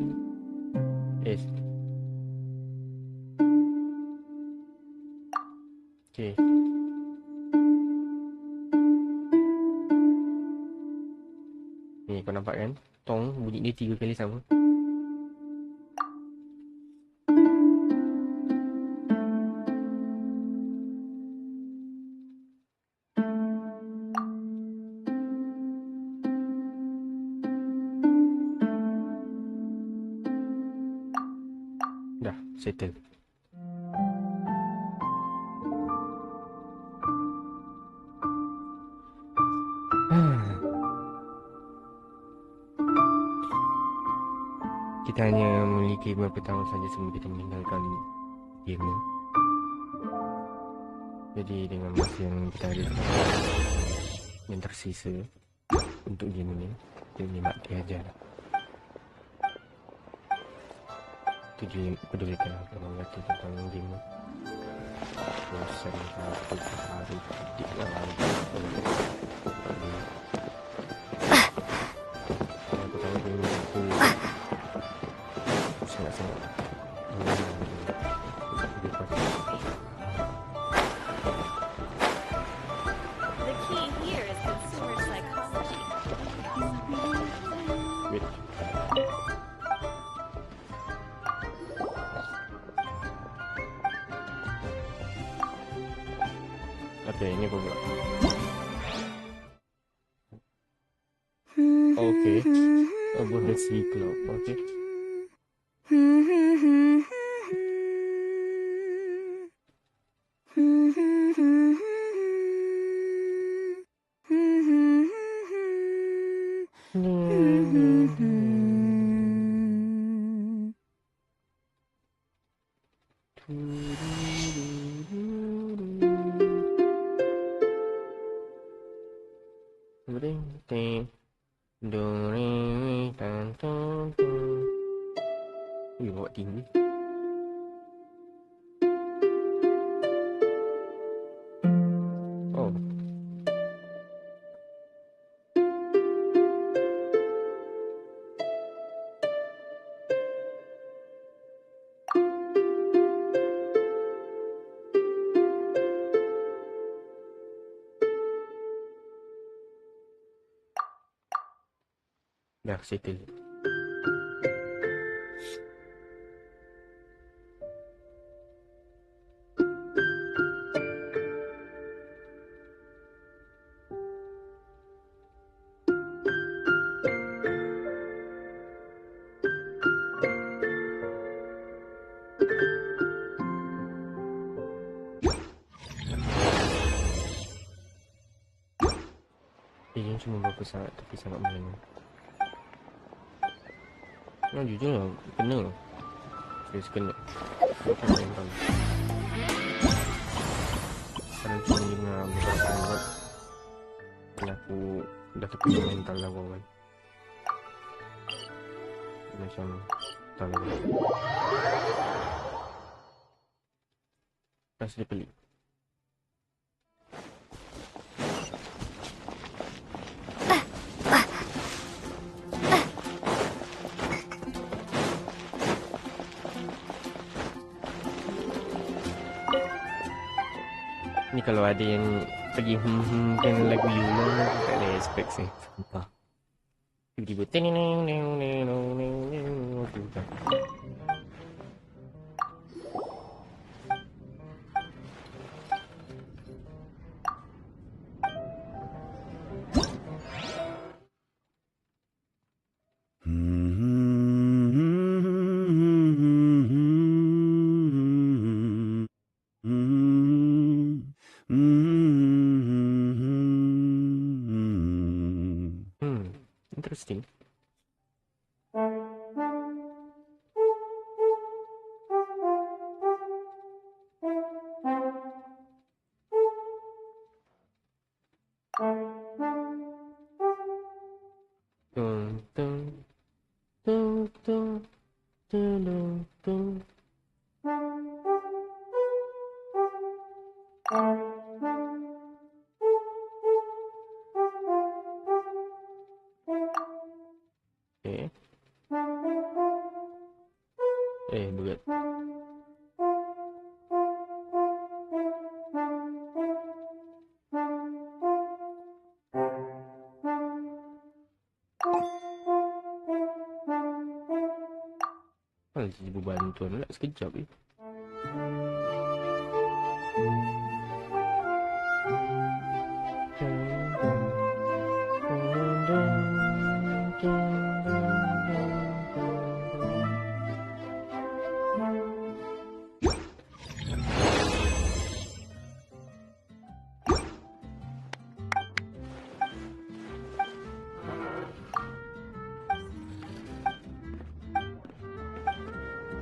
Okay. Ni kau nampak kan? Tong bunyi dia 3 kali sama. Dah, settle. Kita hanya memiliki beberapa tahun saja sebelum kita meninggalkan game ni. Jadi dengan masa yang kita ada yang tersisa untuk game ni, kita nikmati aja lah. Itu pedulikan orang kata tentang game ni. Bosan aku hari dik lah. Aku tahu game ni wait. Okay, ini apa pula? Okay. Above the sea club. Okay. Ui, bawa tinggi. Oh. Dah settle. Dia cuma berapa saat tapi sangat melengah. Nah, jujur lah, kena lah. Serius kena. Bukan main tahu. Sekarang cuma dengar beberapa minit. Dan aku dah terkena mental lah kawan. Macam tak lah. Rasa dia pelik. Ni kalau ada yang pergi kan lagu Yula aku tak ada expect sih. Sumpah. Tiba-tiba interesting. Tung tung tung tung tung tung. Berat. Kalau jadi bantuan pula sekejap je.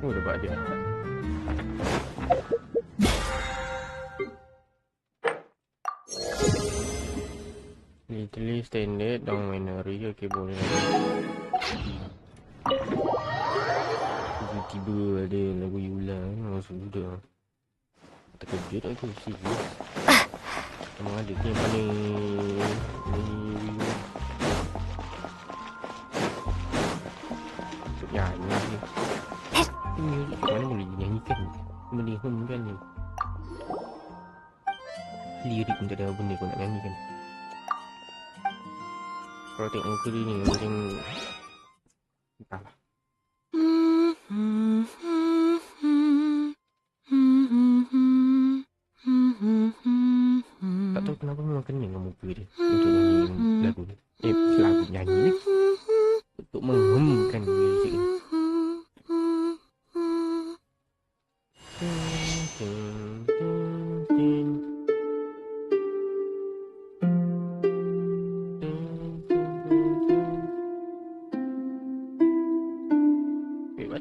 Oh, dapat dia. Literally standard down winery. Okay, boleh. Tiba-tiba ada lagu Yula. Oh, sudah. Terkejut aku. Serius. Memang ada ni yang paling untuk nyanyi ni. Muzik kat mana boleh nyanyikan? Benda home kan ni. Lirik pun tak ada benda kau nak nyanyikan. Kalau tengok muka dia ni macam Entahlah. Tak tahu kenapa memang kena dengan muka dia untuk nyanyi lagu ni. Lagu nyanyi ni. Untuk menghemkan muzik ni. Wait, what?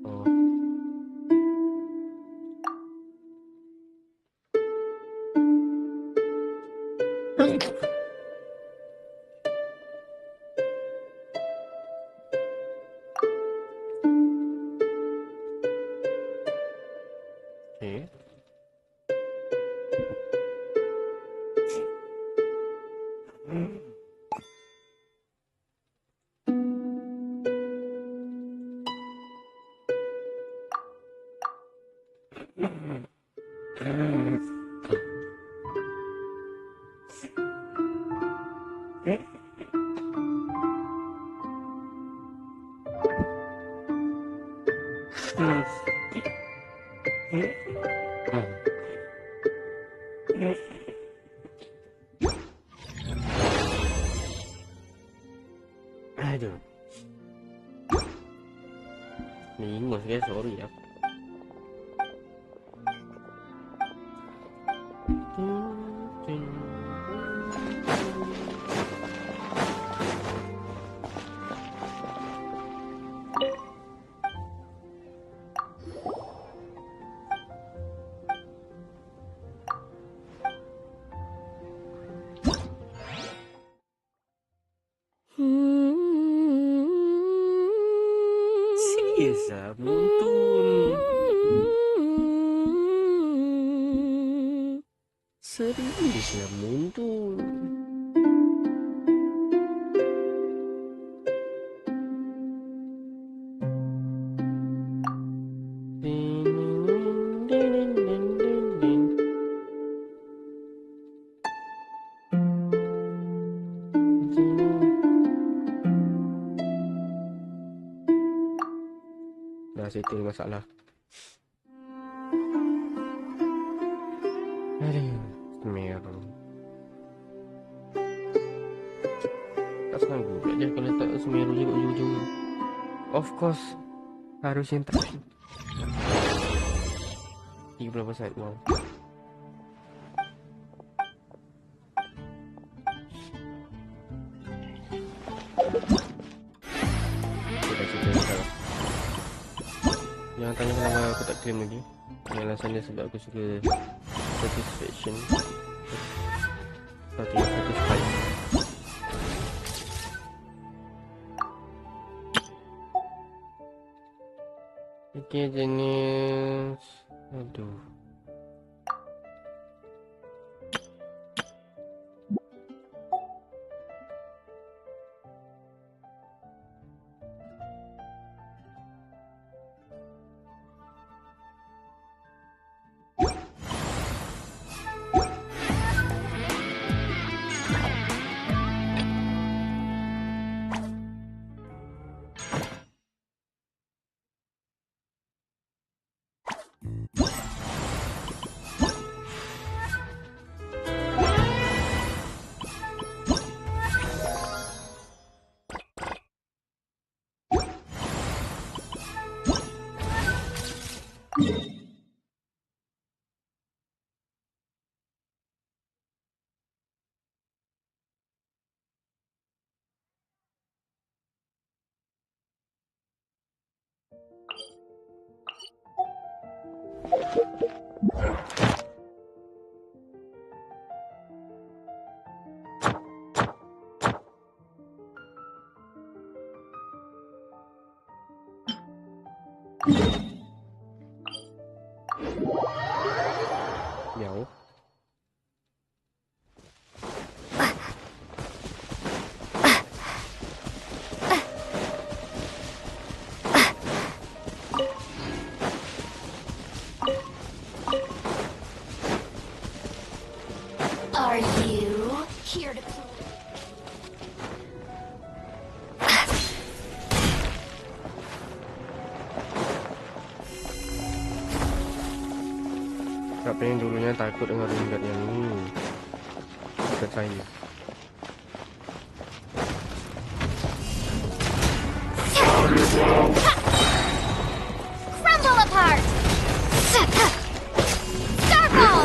Oh. Okay. Aduh. Ni ingus guys, sorry ya. Serius lah, muntun. Serius lah, muntun. Dah settle masalah. Aduh, Semeru. Tak sanggup je kalau tak Semeru je kat ujung-ujung. Of course, harus yang terakhir. 30%, wow. Jangan tanya kenapa aku tak claim lagi. Alasan dia sebab aku suka satisfaction. Satu yang satu sekali. Okay, jenis. Aduh. Jauh. Are you here to play? Siapa yang dulunya takut dengan ringgat yang ini? Dekat saya. Crumble apart! Starball!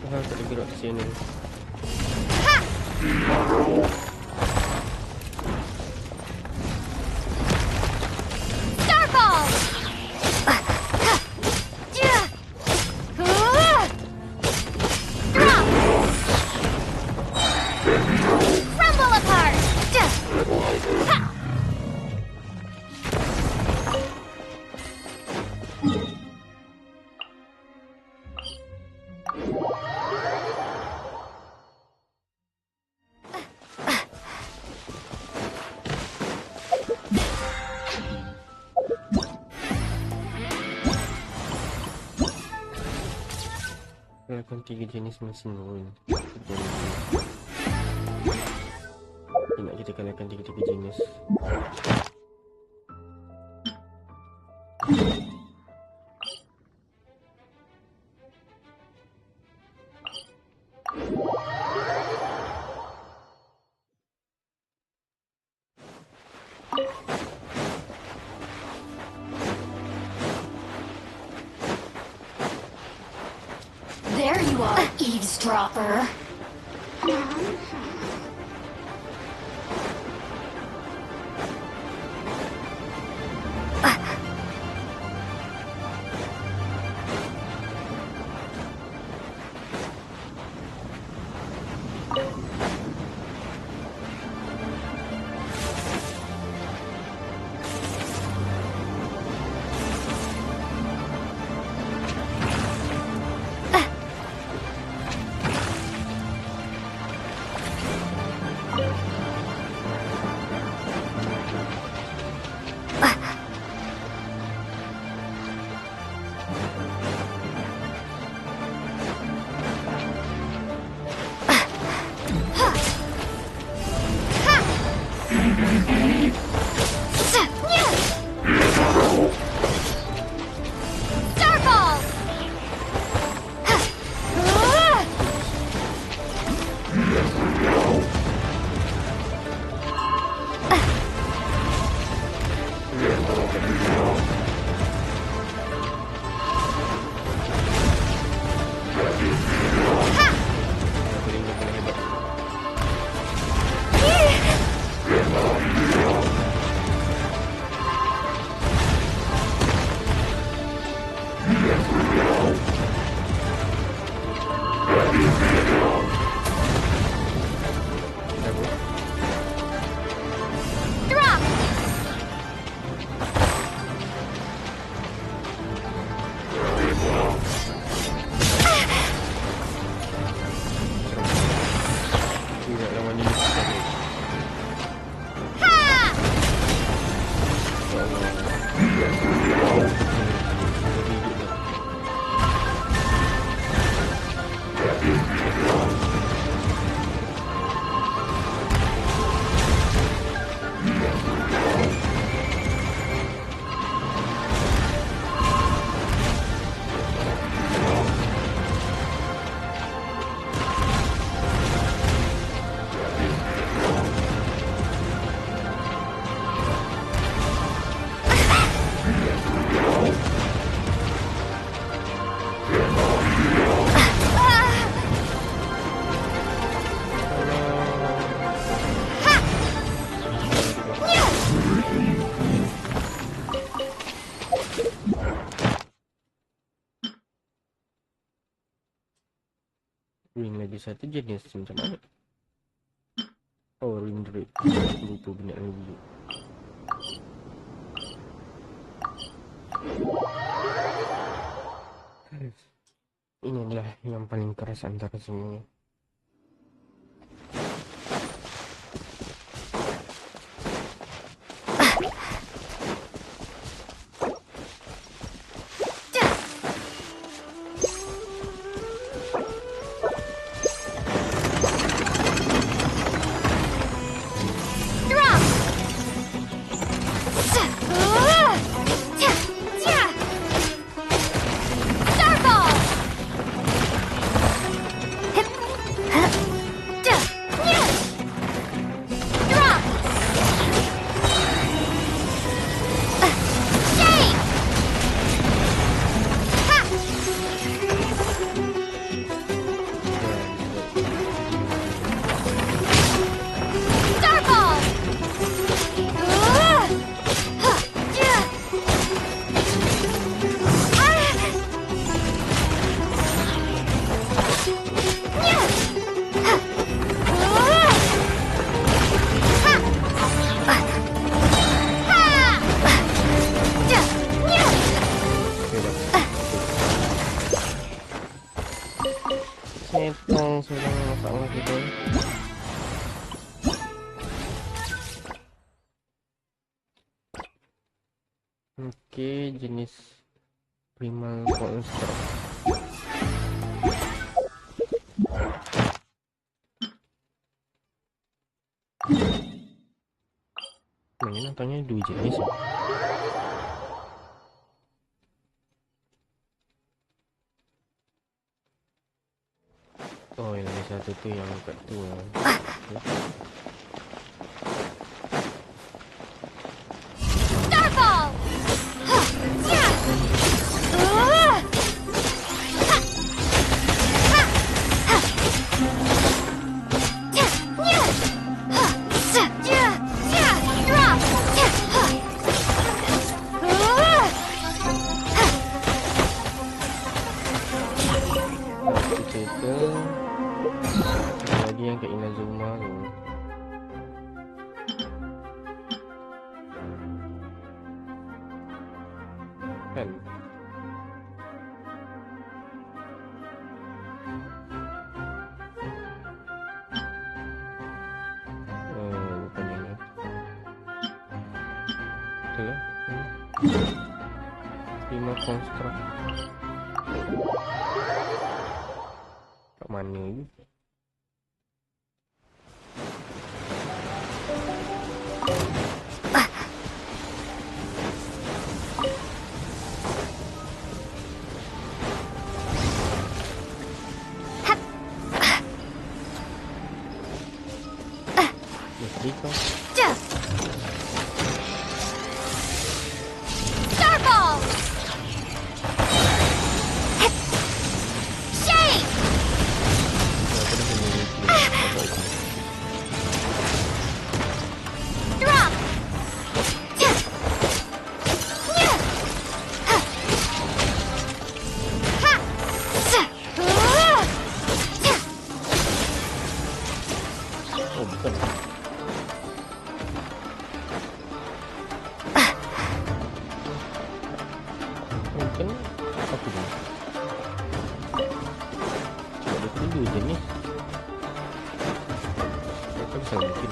Tuhan tak boleh gerak di sini. Starball! Drop! Crumble apart! Lakukan 3 jenis mesin pun. Nak kita kalahkan 3 jenis. There you are, eavesdropper. Ring lagi satu jenis macam mana? Oh, ring drip. Lupa benda lagi dulu. Ini adalah yang paling keras antara semua. Setong sudah masalah kita. Oke, jenis primal monster. Ini nontonnya 2 jenis. Oh, yang ada satu tu yang kat tu. Starfall! Lagi yang kat Inazuma tu. Kan? Bukan yang ni. Betul lah. Prima Construct. Kat mana ni? Starfall! Shake! Drop! Oh, bukan. Mungkin apa ni? Cuba dia dulu je ni. Macam bisa mungkin.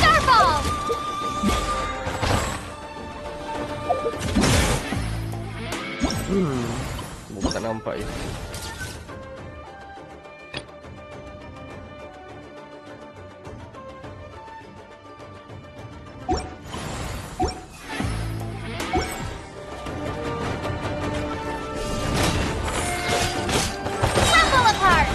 Starfall! Bukan tak nampak je. Crumble apart!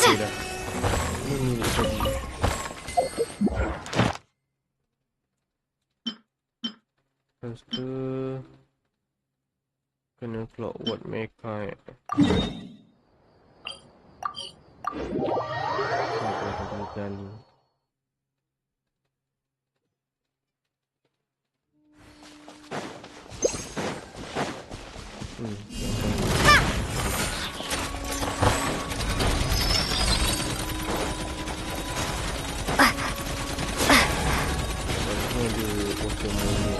Okay dah. Ini tadi. Lepas tu kena clockwork mecha. Kena kali. Bagusnya ada potion ni.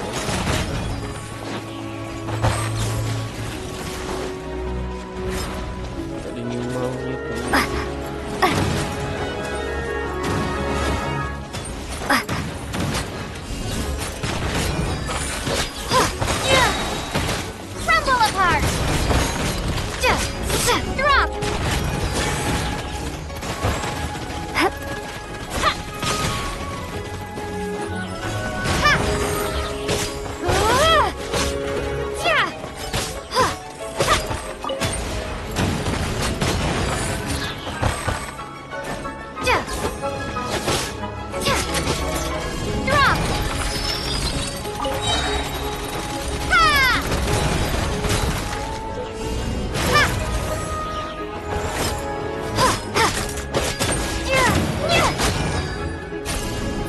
Tak ada new mouse ni tu. Crumble apart! Drop! Drop!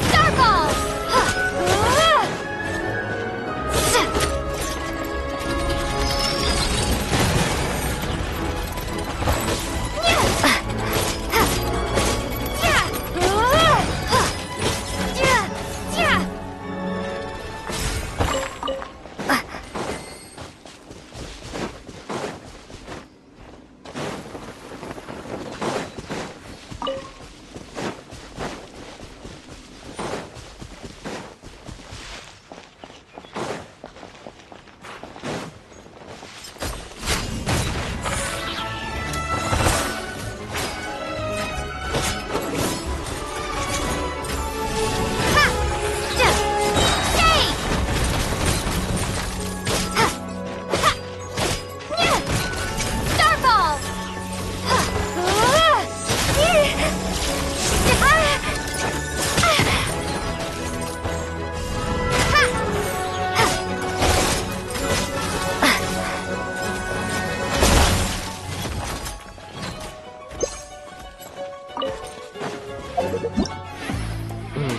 Starball!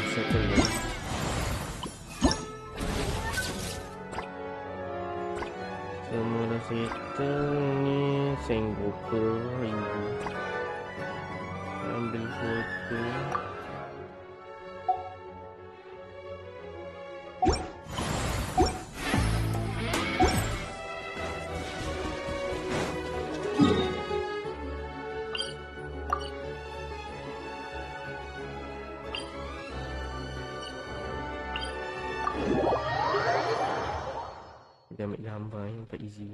Settle dah. Semua dah settle ni. Senggoku rindu. Ambil foto. Dia ambil gambar yang tak easy.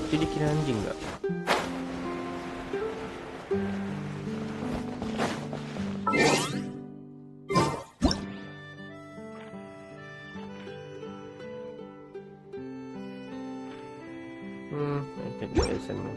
Dia dikira anjing tak? I think dia sana.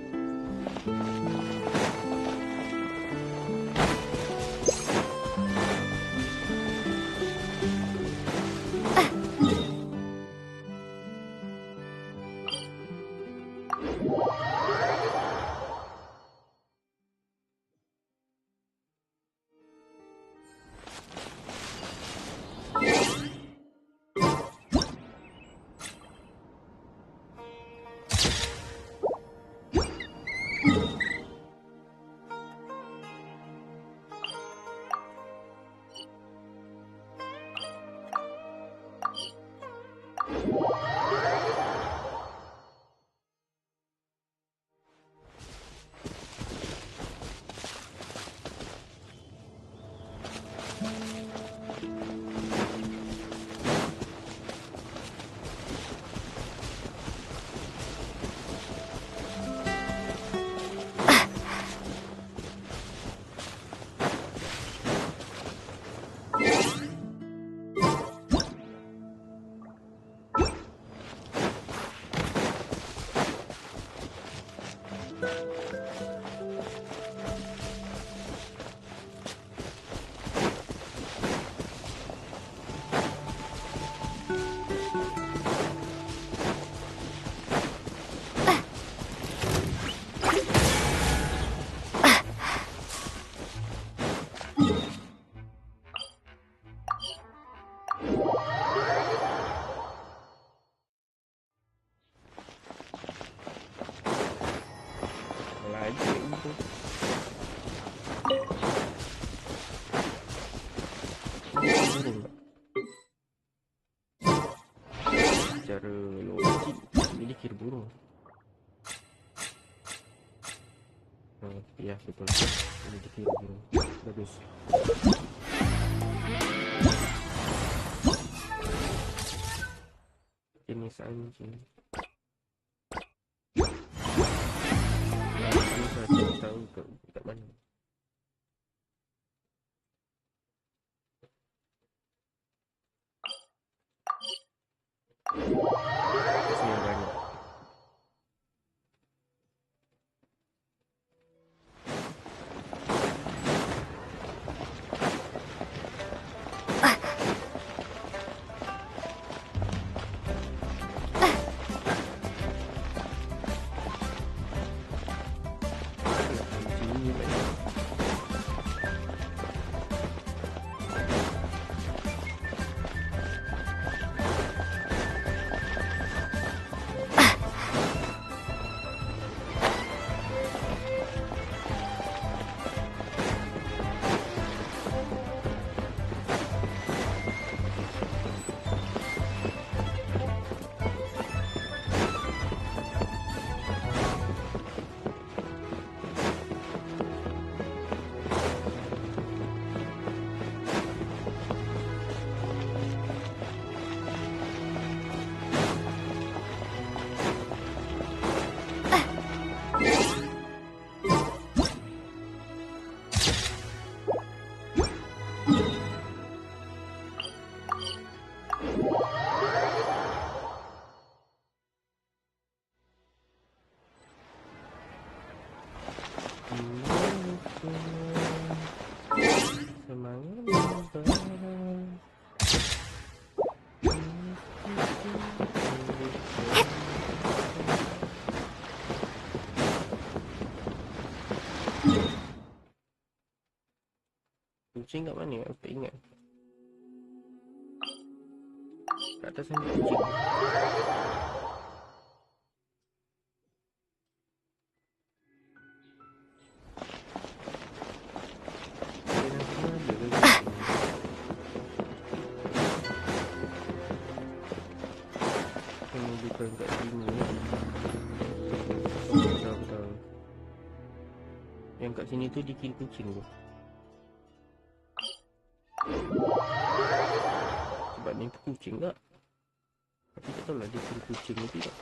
tu. Burung tak? Cara logik ini kira burung. Ya betul. Ini dikira burung. Bagus. Jenis anjing. Ini saya tahu kat mana. Kasih yang banyak. Kucing kat mana? Aku tak ingat. Kat atas sana kucing. Ini bukan kat sini. Betul. Yang kat sini tu dikira kucing tu. Sebab ni kucing tak? Tapi tak tahulah dia kira kucing ke tidak.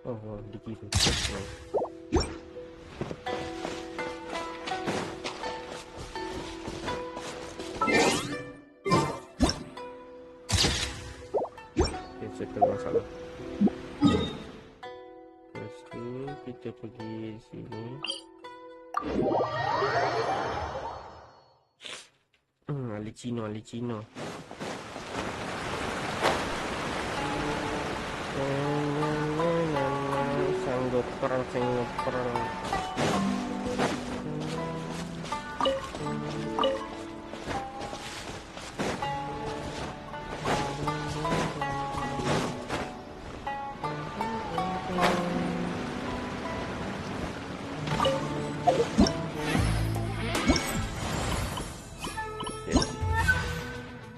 Oh, dikira. Okay, settle masalah. Lepas tu kita pergi sini. Alicino. Sanggup perang.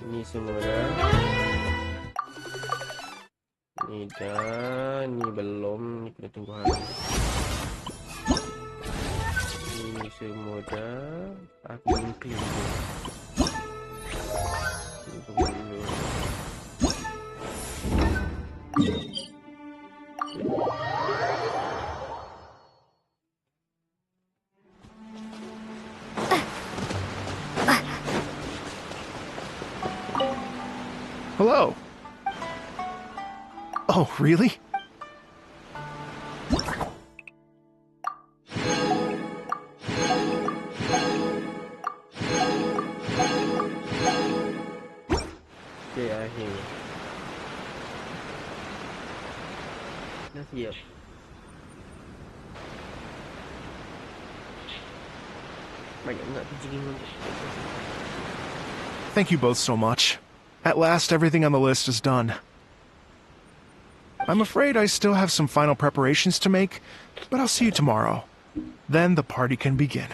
Ini semua dah. Ni dah. Ni belum. Ni kena tunggu hari. Ini semua dah. Aku belum clear je. Ni tunggu dulu. Hello. Oh, really? Okay, akhirnya. Dah siap. Banyak nak kucing untuk. Thank you both so much. At last, everything on the list is done. I'm afraid I still have some final preparations to make, but I'll see you tomorrow. Then the party can begin.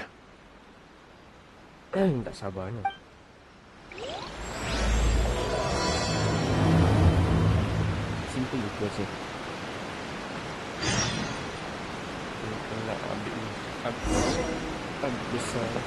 Tak sabarnya. Simple itu aja. Kita nak ambil besar dia.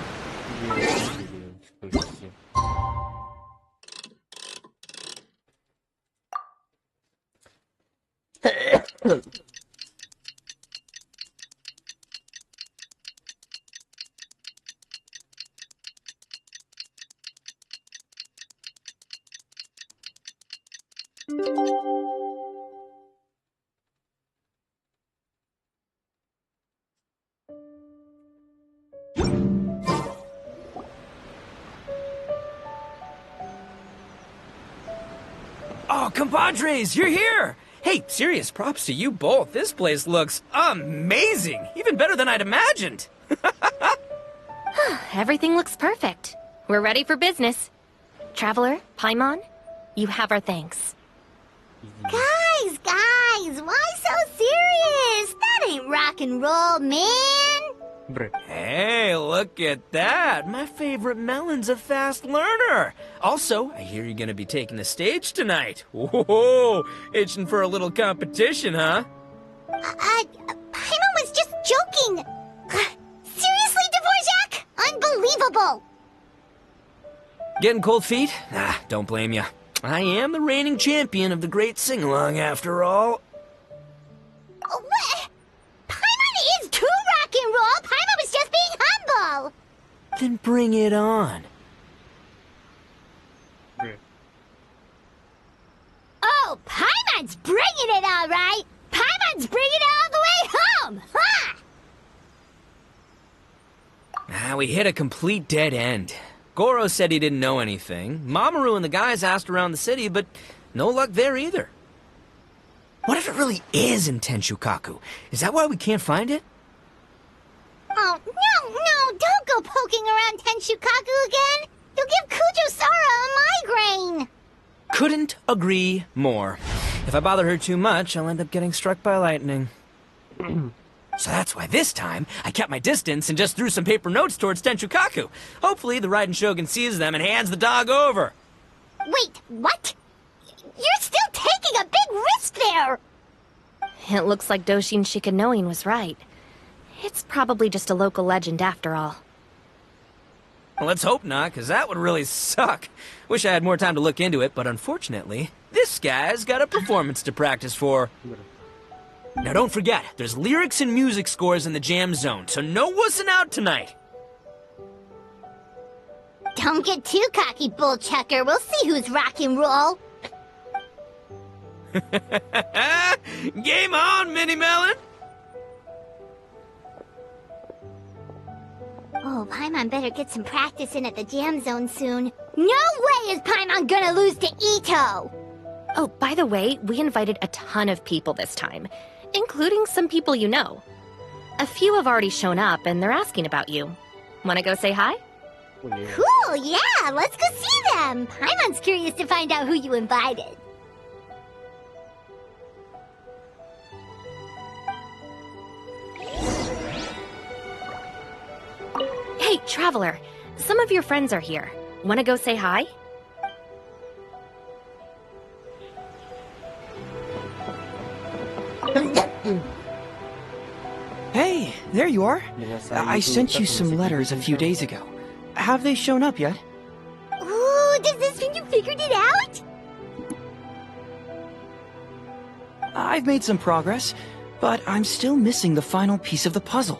Oh, compadres, you're here! Hey, serious props to you both. This place looks amazing! Even better than I'd imagined! Everything looks perfect. We're ready for business. Traveler, Paimon, you have our thanks. Guys, why so serious? That ain't rock and roll, man. Hey, look at that! My favorite melon's a fast learner! Also, I hear you're gonna be taking the stage tonight. Whoa, itching for a little competition, huh? Paimon was just joking. Seriously, Dvorak? Unbelievable. Getting cold feet? Ah, don't blame you. I am the reigning champion of the great sing-along, after all. What? Paimon is too rock and roll. Paimon was just being humble. Then bring it on. Oh, Paimon's bringing it all right. Paimon's bringing it all the way home. Ha! We hit a complete dead end. Goro said he didn't know anything. Mamoru and the guys asked around the city, but no luck there either. What if it really is in Tenshukaku? Is that why we can't find it? Oh, no, don't go poking around Tenshukaku again. You'll give Kujo-Sara a migraine. Couldn't agree more. If I bother her too much, I'll end up getting struck by lightning. So that's why this time, I kept my distance and just threw some paper notes towards Tenshukaku. Hopefully the Raiden Shogun sees them and hands the dog over. Wait, what? You're still taking a big risk there! It looks like Doshin Shikanoin was right. It's probably just a local legend after all. Well, let's hope not, because that would really suck. Wish I had more time to look into it, but unfortunately, this guy's got a performance to practice for. Now don't forget, there's lyrics and music scores in the jam zone, so no wussing out tonight. Don't get too cocky, bullchucker. We'll see who's rock and roll. Game on, Mini Melon! Oh, Paimon better get some practice in at the jam zone soon. No way is Paimon gonna lose to Itto! Oh, by the way, we invited a ton of people this time, including some people you know. A few have already shown up, and they're asking about you. Wanna go say hi? Cool, yeah, let's go see them. Paimon's curious to find out who you invited. Hey, Traveler, some of your friends are here. Wanna go say hi? Hey, there you are. I sent you some letters a few days ago. Have they shown up yet? Ooh, does this mean you figured it out? I've made some progress, but I'm still missing the final piece of the puzzle.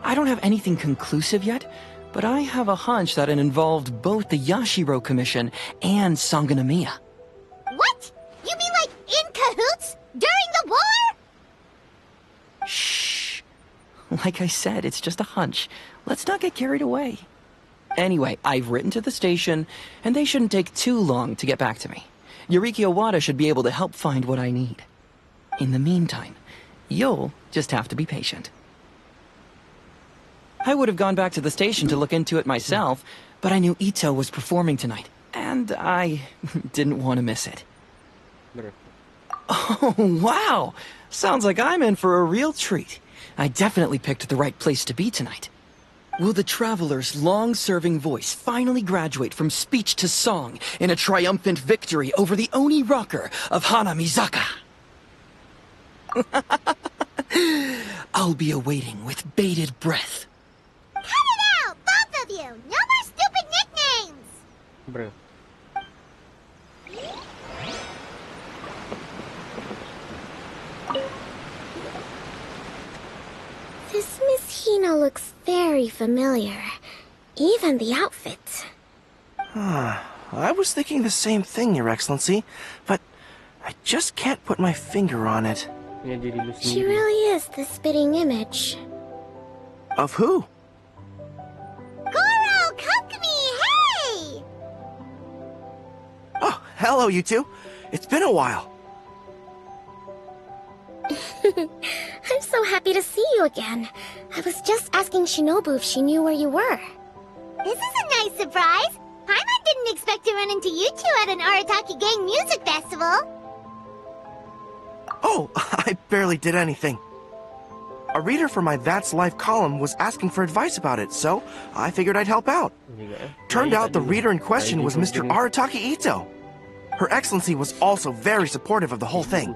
I don't have anything conclusive yet, but I have a hunch that it involved both the Yashiro Commission and Sangonomiya. What? You mean like in cahoots? During the war? Shh. Like I said, it's just a hunch. Let's not get carried away. Anyway, I've written to the station, and they shouldn't take too long to get back to me. Yuriki Owada should be able to help find what I need. In the meantime, you'll just have to be patient. I would have gone back to the station to look into it myself, but I knew Itto was performing tonight, and I didn't want to miss it. Bro. Oh, wow! Sounds like I'm in for a real treat. I definitely picked the right place to be tonight. Will the Traveler's long-serving voice finally graduate from speech to song in a triumphant victory over the Oni rocker of Hanamizaka? I'll be awaiting with bated breath. Cut it out, both of you! No more stupid nicknames! Bro. This Miss Hina looks very familiar. Even the outfit. I was thinking the same thing, Your Excellency, but I just can't put my finger on it. Punya diri lu She sendiri. really is the spitting image. Of who? Goro, Kokumi, hey! Oh, hello, you two. It's been a while. I'm so happy to see you again. I was just asking Shinobu if she knew where you were. This is a nice surprise. Paimon didn't expect to run into you two at an Arataki Gang music festival. Oh, I barely did anything. A reader for my That's Life column was asking for advice about it, so I figured I'd help out. Turned out the reader in question was Mr. Arataki Itto. Her Excellency was also very supportive of the whole thing.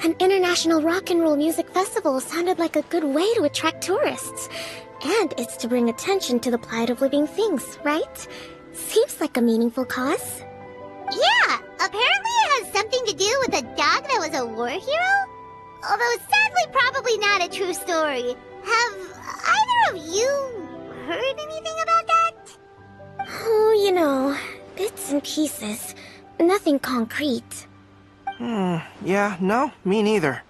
An international rock and roll music festival sounded like a good way to attract tourists. And it's to bring attention to the plight of living things, right? Seems like a meaningful cause. Yeah, apparently it has something to do with a dog that was a war hero? Although sadly probably not a true story. Have either of you heard anything about that? Oh, you know, bits and pieces. Nothing concrete. Yeah, no, me neither.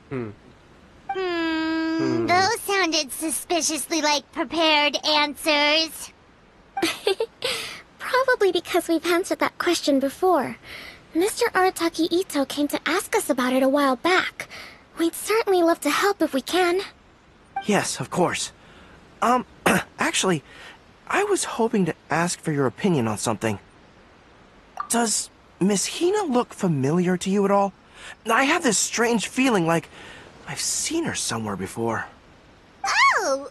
Those sounded suspiciously like prepared answers. Probably because we've answered that question before. Mr. Arataki Itto came to ask us about it a while back. We'd certainly love to help if we can. Yes, of course. Actually, I was hoping to ask for your opinion on something. Does Miss Hina look familiar to you at all? I have this strange feeling like I've seen her somewhere before. Oh!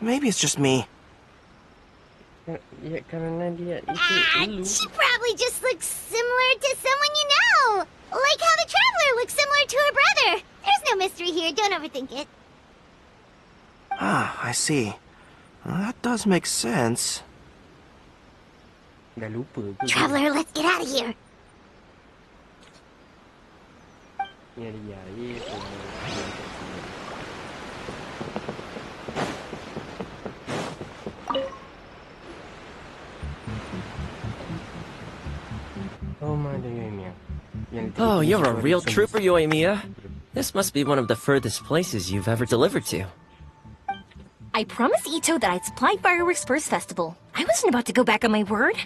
Maybe it's just me. Ya karena dia itu lu. She probably just looks similar to someone you know. Like how the Traveler looks similar to her brother. There's no mystery here, don't overthink it. Ah, I see. That does make sense. Dah lupa ke? Traveler, let's get out of here. Ya dia itu. Oh my dear. Oh, you're a real trooper, Yoimiya. This must be one of the furthest places you've ever delivered to. I promised Itto that I'd supply fireworks for his festival. I wasn't about to go back on my word.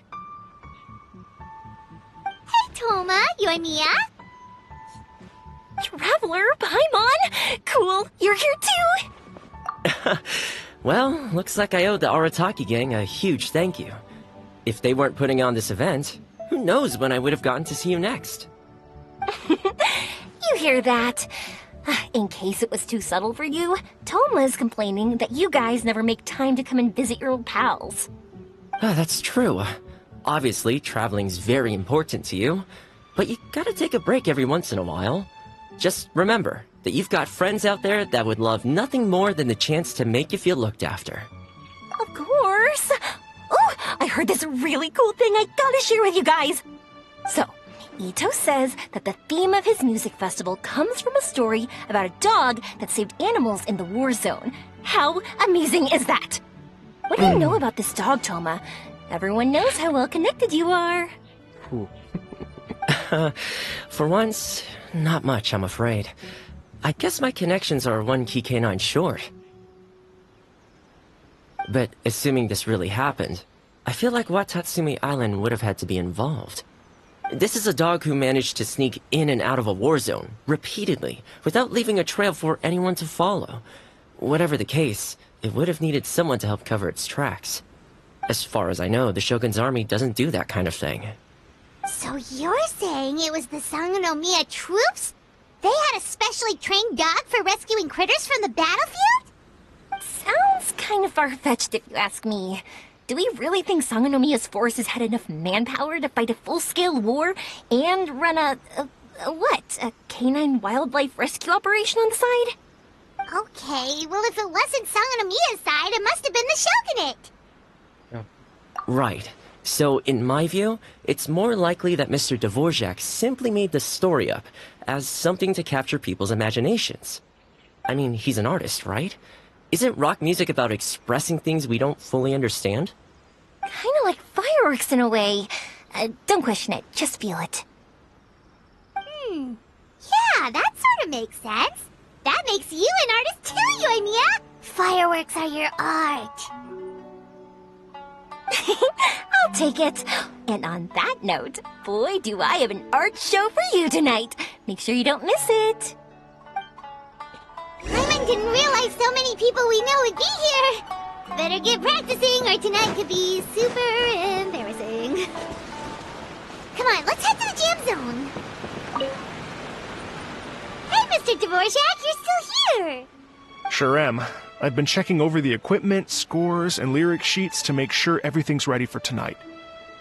Hey, Toma, Yoimiya. Traveler, Paimon! Cool, you're here too! Well, looks like I owe the Arataki gang a huge thank you. If they weren't putting on this event, who knows when I would have gotten to see you next. You hear that? In case it was too subtle for you, Toma's complaining that you guys never make time to come and visit your old pals. That's true. Obviously, traveling's very important to you, but you gotta take a break every once in a while. Just remember that you've got friends out there that would love nothing more than the chance to make you feel looked after. Of course! Oh, I heard this really cool thing I gotta share with you guys! So, Itto says that the theme of his music festival comes from a story about a dog that saved animals in the war zone. How amazing is that? What do you know about this dog, Toma? Everyone knows how well connected you are. For once, not much, I'm afraid. I guess my connections are one key canine short. But assuming this really happened, I feel like Watatsumi Island would have had to be involved. This is a dog who managed to sneak in and out of a war zone, repeatedly, without leaving a trail for anyone to follow. Whatever the case, it would have needed someone to help cover its tracks. As far as I know, the Shogun's army doesn't do that kind of thing. So you're saying it was the Sangonomiya troops? They had a specially trained dog for rescuing critters from the battlefield? Sounds kind of far-fetched if you ask me. Do we really think Sangonomiya's forces had enough manpower to fight a full-scale war and run a canine wildlife rescue operation on the side? Okay, well if it wasn't Sangonomiya's side, it must have been the Shogunate. Right. So, in my view, it's more likely that Mr. Dvorak simply made the story up as something to capture people's imaginations. I mean, he's an artist, right? Isn't rock music about expressing things we don't fully understand? Kinda like fireworks in a way. Don't question it, just feel it. Yeah, that sort of makes sense. That makes you an artist too, Yoimiya! Fireworks are your art. I'll take it. And on that note, boy, do I have an art show for you tonight. Make sure you don't miss it. Paimon didn't realize so many people we know would be here. Better get practicing or tonight could be super embarrassing. Come on, let's head to the jam zone. Hey, Mr. Dvorak, you're still here. Sure am. I've been checking over the equipment, scores, and lyric sheets to make sure everything's ready for tonight.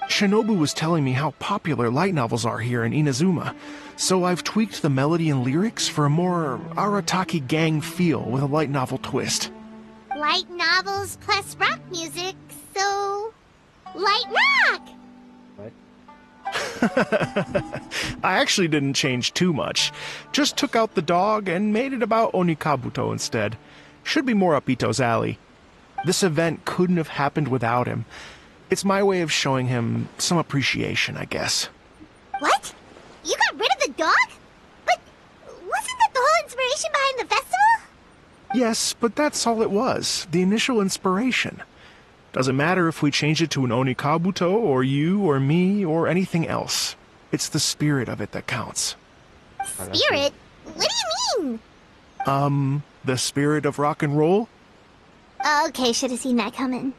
Shinobu was telling me how popular light novels are here in Inazuma, so I've tweaked the melody and lyrics for a more Arataki gang feel with a light novel twist. Light novels plus rock music, so... light rock! I actually didn't change too much. Just took out the dog and made it about Onikabuto instead. Should be more up Itto's alley. This event couldn't have happened without him. It's my way of showing him some appreciation, I guess. What? You got rid of the dog? But wasn't that the whole inspiration behind the festival? Yes, but that's all it was. The initial inspiration. Doesn't matter if we change it to an Onikabuto, or you, or me, or anything else. It's the spirit of it that counts. Spirit? What do you mean? The spirit of rock and roll? Okay, should have seen that coming.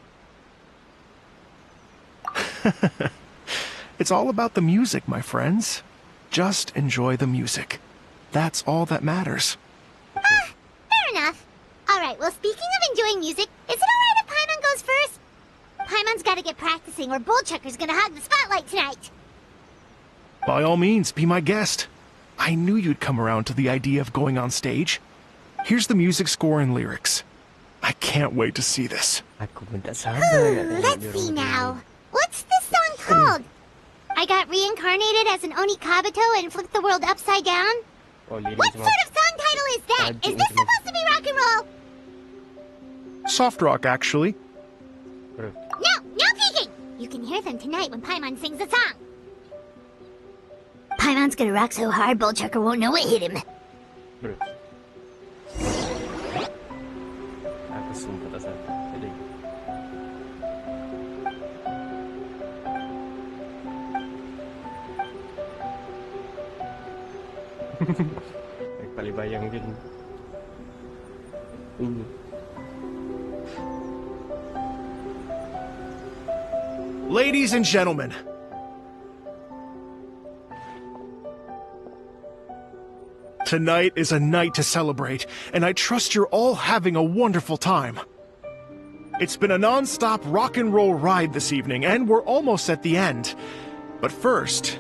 It's all about the music, my friends. Just enjoy the music. That's all that matters. Fair enough. Alright, well speaking of enjoying music, is it alright if Paimon goes first? Paimon's gotta get practicing or Bullchucker's gonna hog the spotlight tonight. By all means, be my guest. I knew you'd come around to the idea of going on stage. Here's the music score and lyrics. I can't wait to see this. Let's see now. What's this song called? I got reincarnated as an Onikabuto and flipped the world upside down? What sort of song title is that? Is this supposed to be rock and roll? Soft rock, actually. No peeking! You can hear them tonight when Paimon sings the song. Paimon's gonna rock so hard, Bullchucker won't know what hit him. Nagpalibayang din. Ladies and gentlemen, tonight is a night to celebrate, and I trust you're all having a wonderful time. It's been a non-stop rock and roll ride this evening, and we're almost at the end. But first,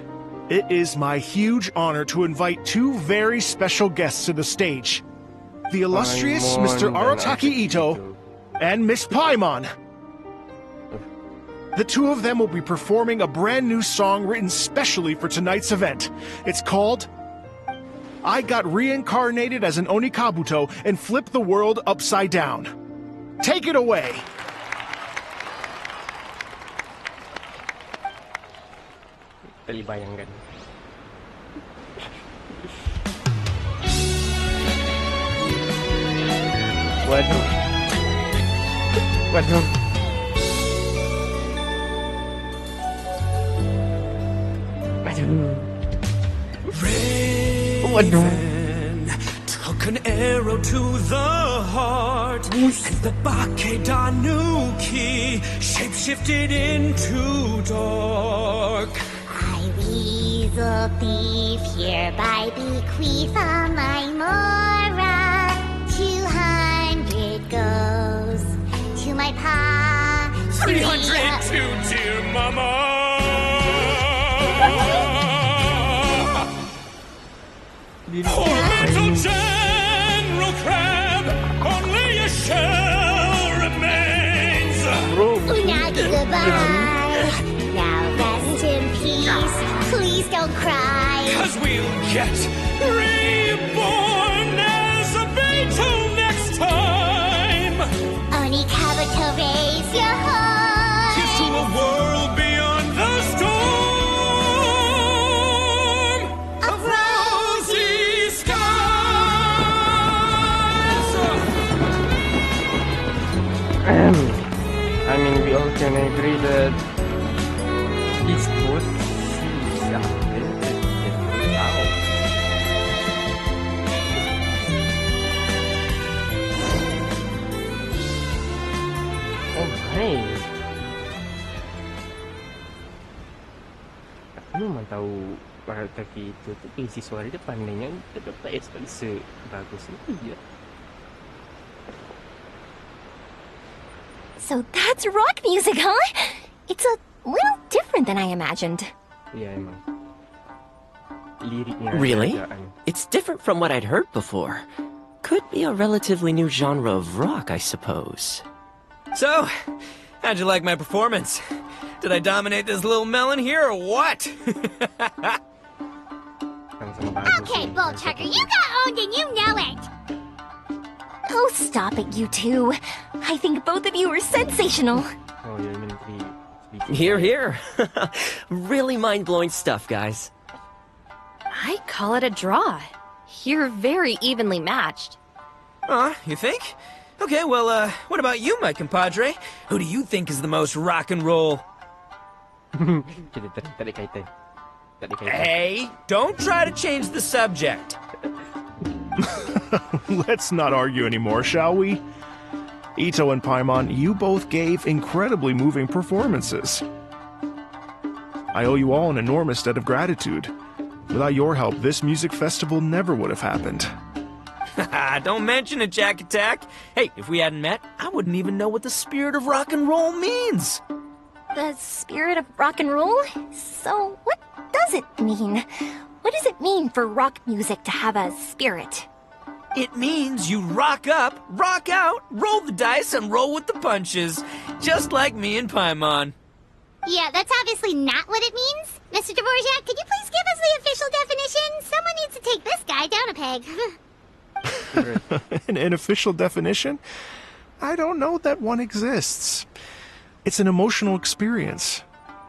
it is my huge honor to invite two very special guests to the stage. The illustrious Mr. Arataki Itto and Miss Paimon. The two of them will be performing a brand new song written specially for tonight's event. It's called I Got Reincarnated as an Onikabuto and Flipped the World Upside Down. Take it away! Palibayang gan. Waduh. Waduh. Raven took an arrow to the heart. Bagus. The Bakedanuki shapeshifted into dark. I, weasel thief, hereby bequeath all my mora. 200 goes to my pa. 300 to dear mama. Poor little General Crab, only a shell remains. Unagi, goodbye. Now rest in peace. Please don't cry. 'Cause we'll get reborn as a Beetle next time. Oni Kabuto, raise your heart. Here's to a world beyond the storm of rosy skies. I mean, we all can agree that this boat is out there. Wow. Oh my. Aku memang tahu Arataki itu tu pengisi suara dia pandainya tak sebagus itu je. So that's rock music, huh? It's a little different than I imagined. Ya emang. Liriknya Really? kerajaan. It's different from what I'd heard before. Could be a relatively new genre of rock, I suppose. So, how'd you like my performance? Did I dominate this little melon here or what? Sama-sama bagus Okay, ni. Bullchucker, you got owned and you know it. Oh, stop it, you two. I think both of you are sensational. Oh ya, ini sedikit. Here, here. Really mind-blowing stuff, guys. I call it a draw. You're very evenly matched. You think? Okay, well, what about you, my compadre? Who do you think is the most rock and roll? Kita tak ada kaitan. Tak ada kaitan. Hey, don't try to change the subject. Let's not argue anymore, shall we? Itto and Paimon, you both gave incredibly moving performances. I owe you all an enormous debt of gratitude. Without your help, this music festival never would have happened. Don't mention it, Jack Attack. Hey, if we hadn't met, I wouldn't even know what the spirit of rock and roll means. The spirit of rock and roll? So, what does it mean? What does it mean for rock music to have a spirit? It means you rock up, rock out, roll the dice, and roll with the punches. Just like me and Paimon. Yeah, that's obviously not what it means. Mr. Dvorak, could you please give us the official definition? Someone needs to take this guy down a peg. An official definition? I don't know that one exists. It's an emotional experience,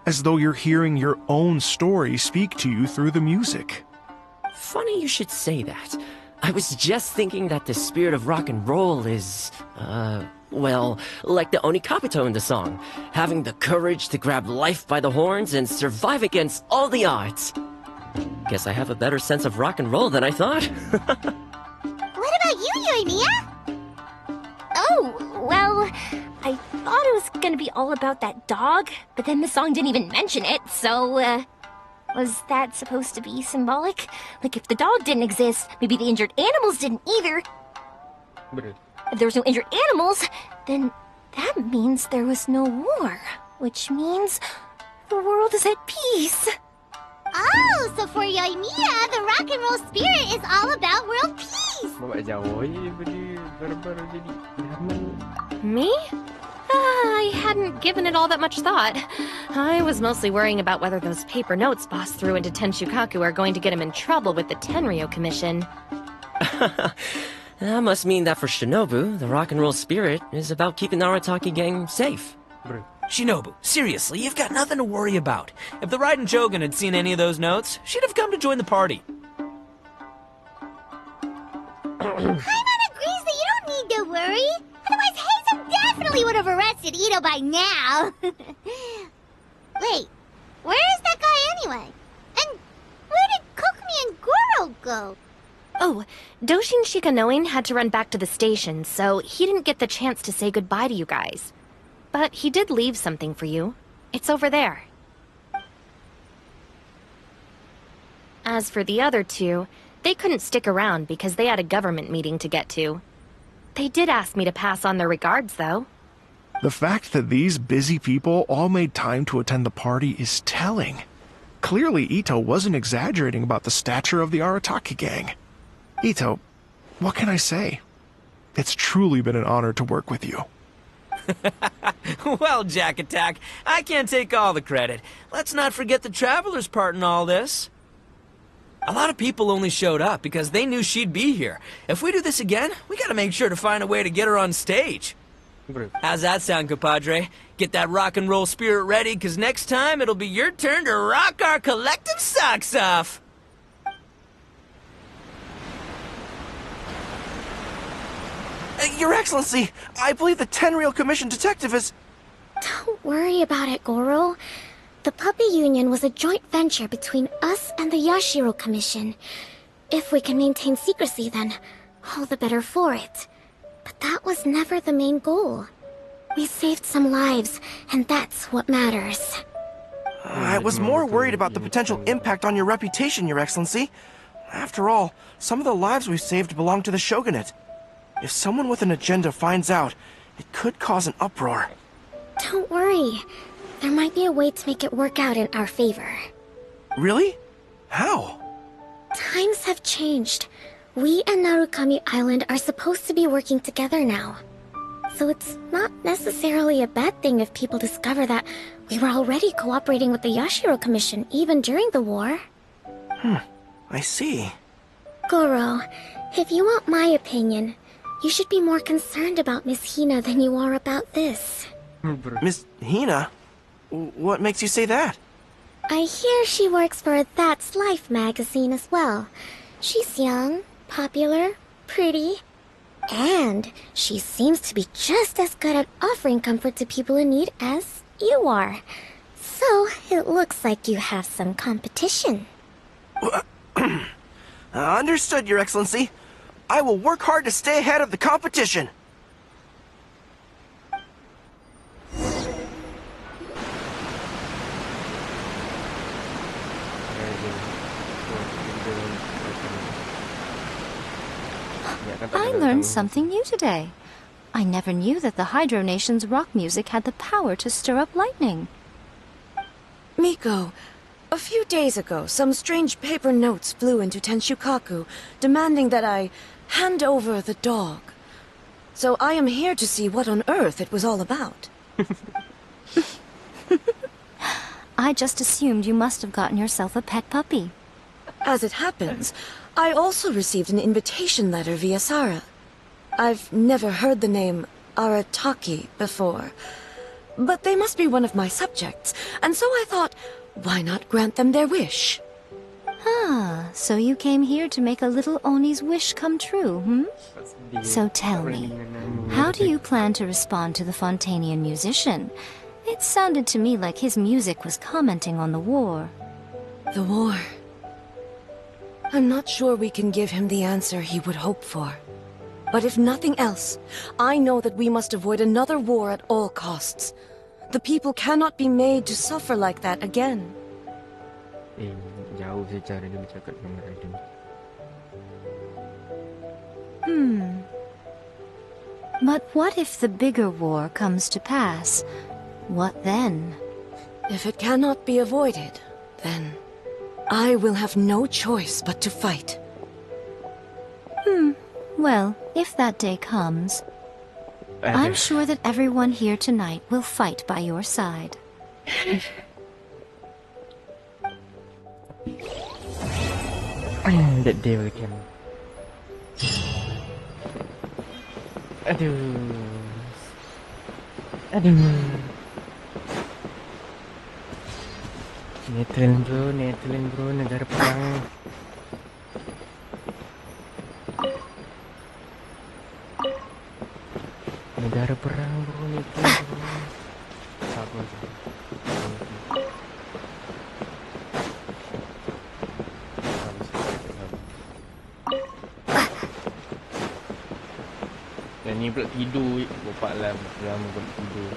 as though you're hearing your own story speak to you through the music. Funny you should say that. I was just thinking that the spirit of rock and roll is, well, like the Onikabuto in the song. Having the courage to grab life by the horns and survive against all the odds. Guess I have a better sense of rock and roll than I thought. What about you, Yoimiya? Oh, well, I thought it was gonna be all about that dog, but then the song didn't even mention it, so, was that supposed to be symbolic? Like, if the dog didn't exist, maybe the injured animals didn't either. Betul. If there was no injured animals, then that means there was no war, which means the world is at peace. Oh, so for Yoimiya, the rock and roll spirit is all about world peace. Bawa Jawa je daripada baru-baru jadi Brahman. Me? I hadn't given it all that much thought. I was mostly worrying about whether those paper notes Boss threw into Tenshukaku are going to get him in trouble with the Tenryo Commission. That must mean that for Shinobu, the rock and roll spirit is about keeping the Arataki gang safe. Bro. Shinobu, seriously, you've got nothing to worry about. If the Raiden Shogun had seen any of those notes, she'd have come to join the party. Paimon agrees that you don't need to worry. Otherwise, Hazen definitely would have arrested Itto by now. Wait, where is that guy anyway? And where did Kokumi and Goro go? Oh, Doshin Shikanoin had to run back to the station, so he didn't get the chance to say goodbye to you guys. But he did leave something for you. It's over there. As for the other two, they couldn't stick around because they had a government meeting to get to. They did ask me to pass on their regards, though. The fact that these busy people all made time to attend the party is telling. Clearly, Itto wasn't exaggerating about the stature of the Arataki gang. Itto, what can I say? It's truly been an honor to work with you. Well, Jack Attack, I can't take all the credit. Let's not forget the Traveler's part in all this. A lot of people only showed up because they knew she'd be here. If we do this again, we gotta make sure to find a way to get her on stage. How's that sound, compadre? Get that rock and roll spirit ready, because next time it'll be your turn to rock our collective socks off. Your Excellency, I believe the Tenryou Commission detective is... Don't worry about it, Goro. The Puppy Union was a joint venture between us and the Yashiro Commission. If we can maintain secrecy, then all the better for it. But that was never the main goal. We saved some lives, and that's what matters. I was more worried about the potential impact on your reputation, Your Excellency. After all, some of the lives we've saved belong to the Shogunate. If someone with an agenda finds out, it could cause an uproar. Don't worry. There might be a way to make it work out in our favor. Really? How? Times have changed. We and Narukami Island are supposed to be working together now. So it's not necessarily a bad thing if people discover that we were already cooperating with the Yashiro Commission even during the war. I see. Goro, if you want my opinion, you should be more concerned about Miss Hina than you are about this. Miss Hina? What makes you say that? I hear she works for That's Life magazine as well. She's young, popular, pretty, and she seems to be just as good at offering comfort to people in need as you are. So, it looks like you have some competition. Understood, Your Excellency. I will work hard to stay ahead of the competition. I learned something new today. I never knew that the Hydro Nation's rock music had the power to stir up lightning. Miko, a few days ago, some strange paper notes flew into Tenshukaku, demanding that I hand over the dog. So I am here to see what on earth it was all about. I just assumed you must have gotten yourself a pet puppy. As it happens, I also received an invitation letter via Sara. I've never heard the name Arataki before, but they must be one of my subjects, and so I thought, why not grant them their wish? Ah, so you came here to make a little Oni's wish come true, hmm? So tell me, how do you plan to respond to the Fontanian musician? It sounded to me like his music was commenting on the war. The war. I'm not sure we can give him the answer he would hope for. But if nothing else, I know that we must avoid another war at all costs. The people cannot be made to suffer like that again. Jauh sih cara dia bercakap dengan Raiden. But what if the bigger war comes to pass? What then? If it cannot be avoided, then I will have no choice but to fight. Well, if that day comes, I'm sure that everyone here tonight will fight by your side. That day will come. Aduh. Netherlands bro, negara perang. Negara perang bro, Netherlands bro. Sabar. Ini pula tidur. Bapak lama pula tidur.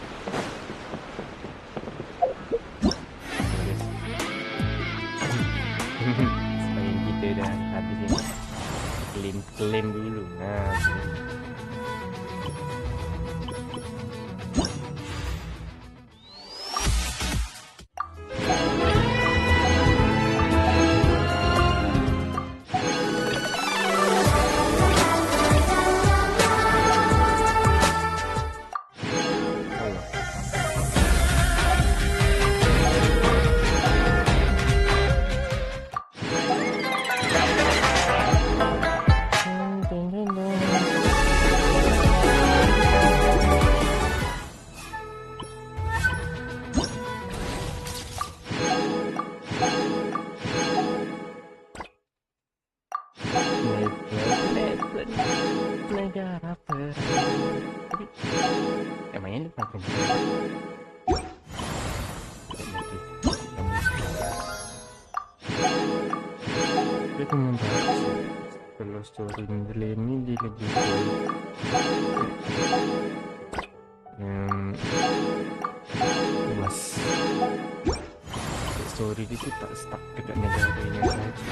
Sepanjang kita dah habis ni. Klaim dulu. Negara perang. Yang main lupa kan? Kita membahas kalau story Mendele ni dia lebih luas. Story dia tu tak stuck dekat negara yang sahaja.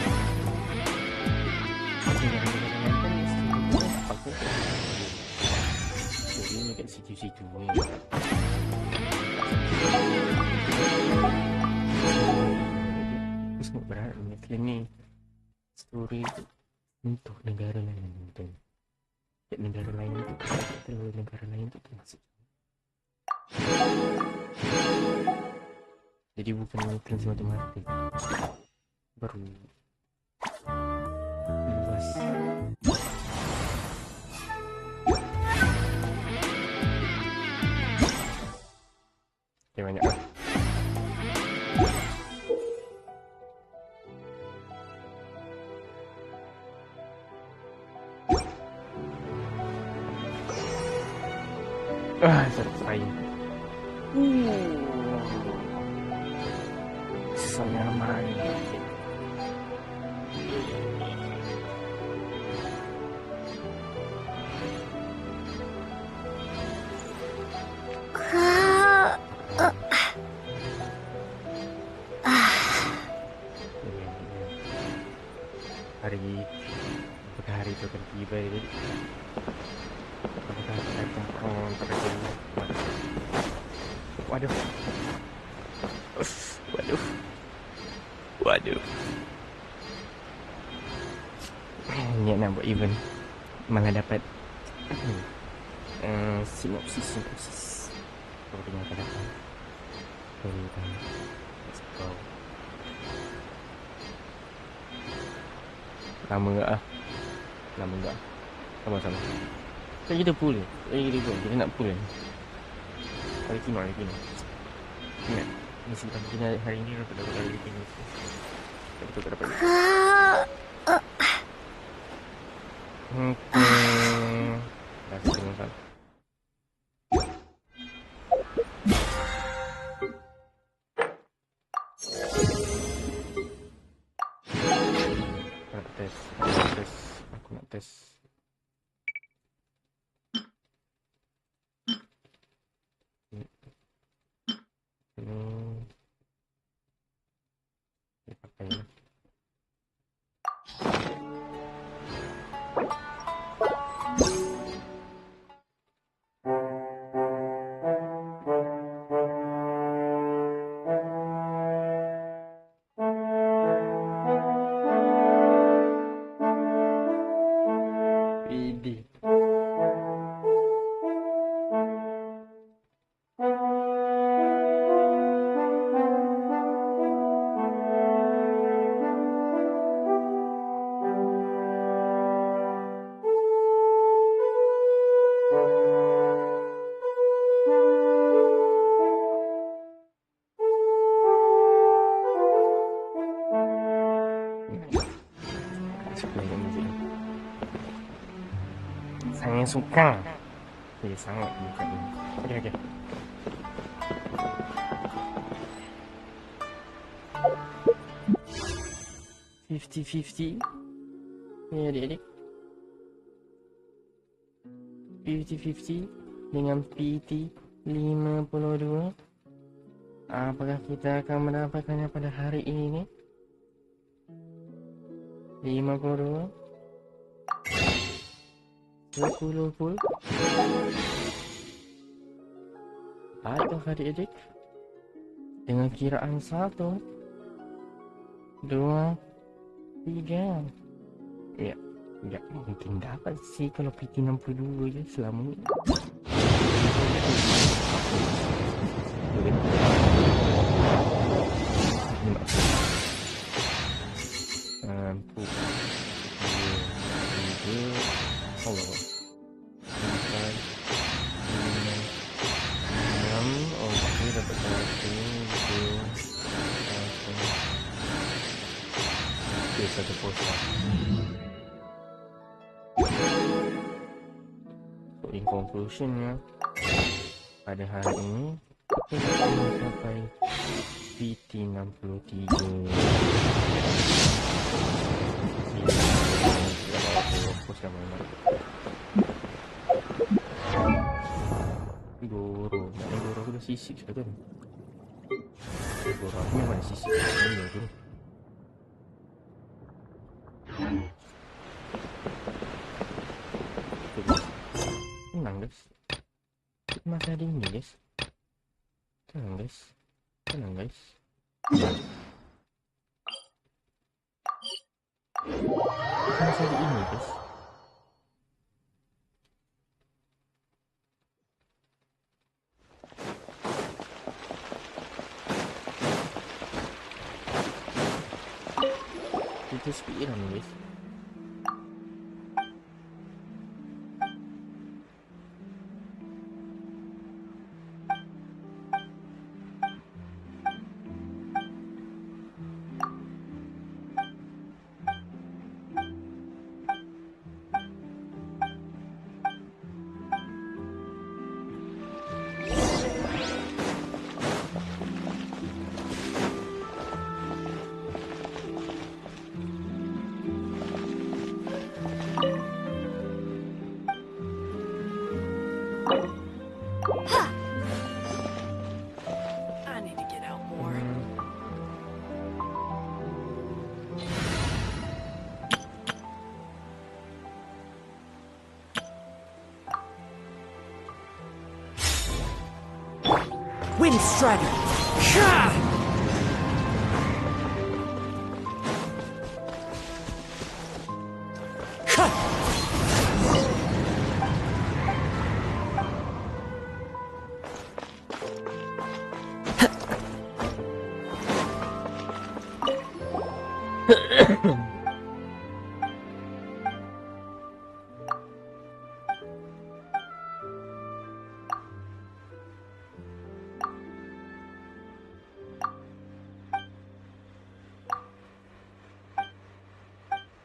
Negara-negara lain kan mesti apa story ni kat situ-situ ni. Aku sangat berharap film ni story untuk negara lain betul. Negara lain tu kalau negara lain tu termasuk. Jadi bukan film semata-mata baru luas. Macam banyak lah. Satisfying. Susahnya ramai. Hari itu akan tiba jadi. Waduh. Niat nak buat event malah dapat sinopsis. Kau dengar kat datang. Let's go. Lama tak? Sama-sama. Kita pull. Kita nak pull kan? Hari kini. Ingat, ni sebab kita hari ni dapat hari kini. Kita dapat. Dah selesai. Aku nak test. Ini pakai ni. Saya suka. Saya sangat suka ini. Okey. 50-50. Ni adik-adik. 50-50 dengan PT 52. Apakah kita akan mendapatkannya pada hari ini? 52 10 full. Atau adik-adik dengan kiraan 1 2 3. Ya, ya mungkin dapat sih kalau PT 62 je selama ni. Satu poster. So in conclusionnya, pada hari ini kita akan mencapai PT 63. Guru, mana guru aku dah sisik sudah kan? Guru aku memang sisik sudah guru. Tenang guys, masih ada ini guys. Tenang guys, tenang guys. Masih ada ini guys. Kita speedrun guys. Wind Strider!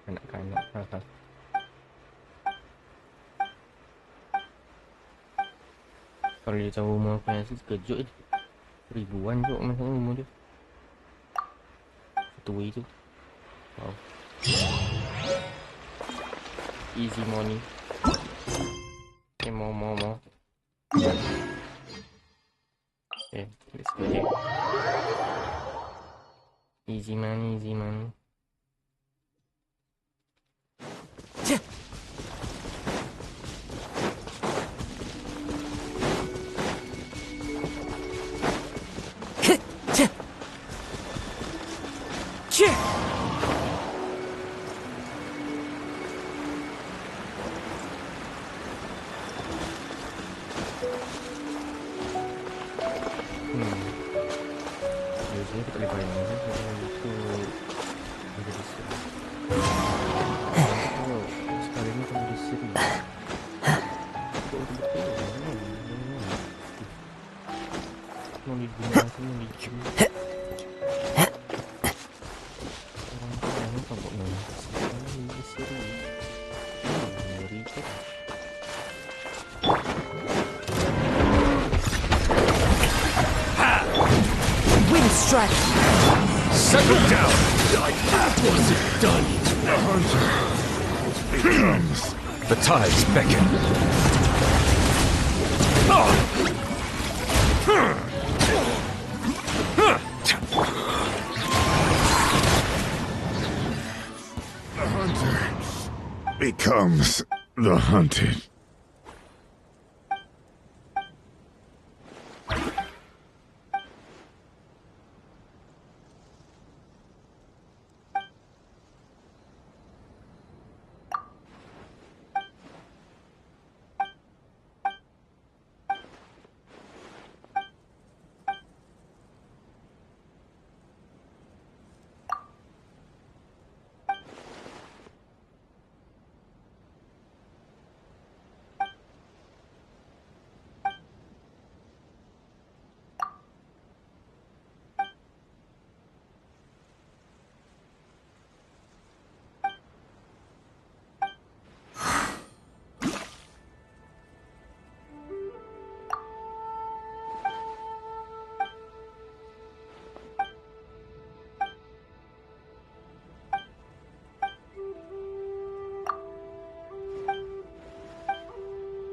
Kanak-kanak, haha. Kalau dia tahu umur aku yang sekejut je. Ribuan je masa umur dia. Tua itu. Wow. Easy money. Okay, more. Okay, let's go there. Easy money. Biasanya kita boleh bayangkan kalau itu menjadi seri. Kalau sekali ini kalau di seri, mau digunakan mau dijual. Orang orang kalau mau sekali di seri, ngeri kan? Strike! Settle down! Was it done? The hunter becomes. The tides beckon. comes the hunted.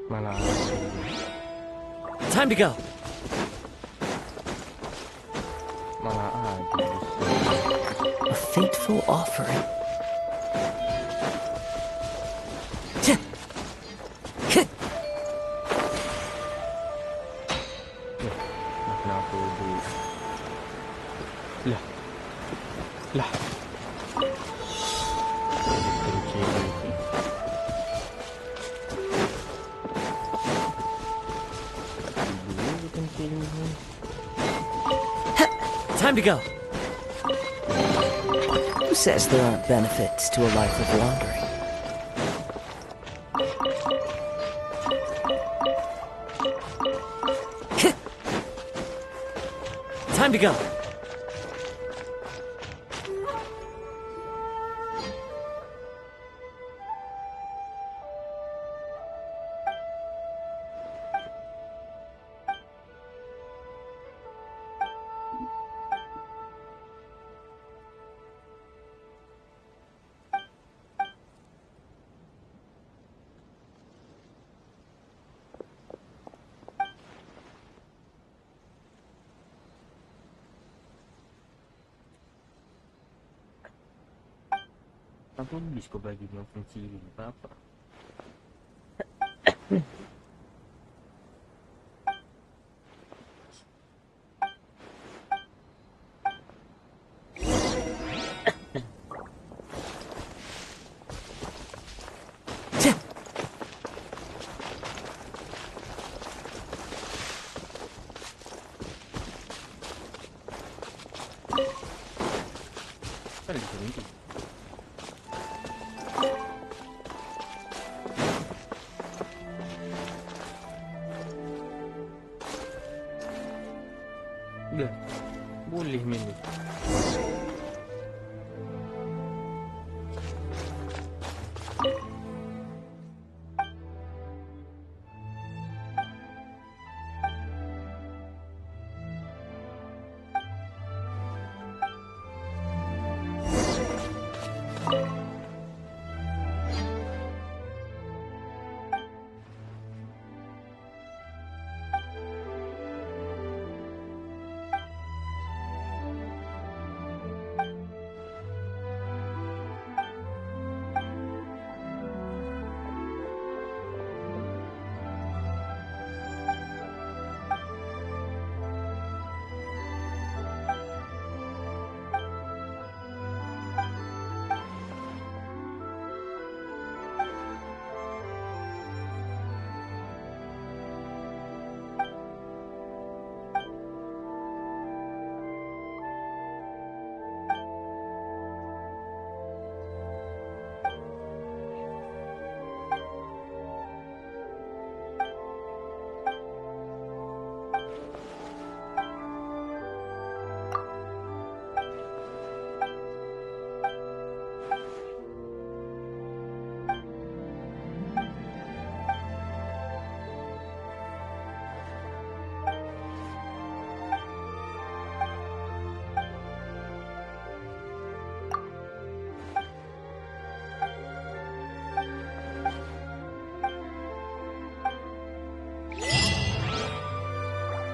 Malah Time to go. malah ada. A fateful offering. Kenapa duit? Lah. Lah. Kencing. Time to go. Who says there aren't benefits to a life of wandering? Time to go. Apa habis kau bagi makan cili apa? Kan berhenti. Dah, boleh main ni.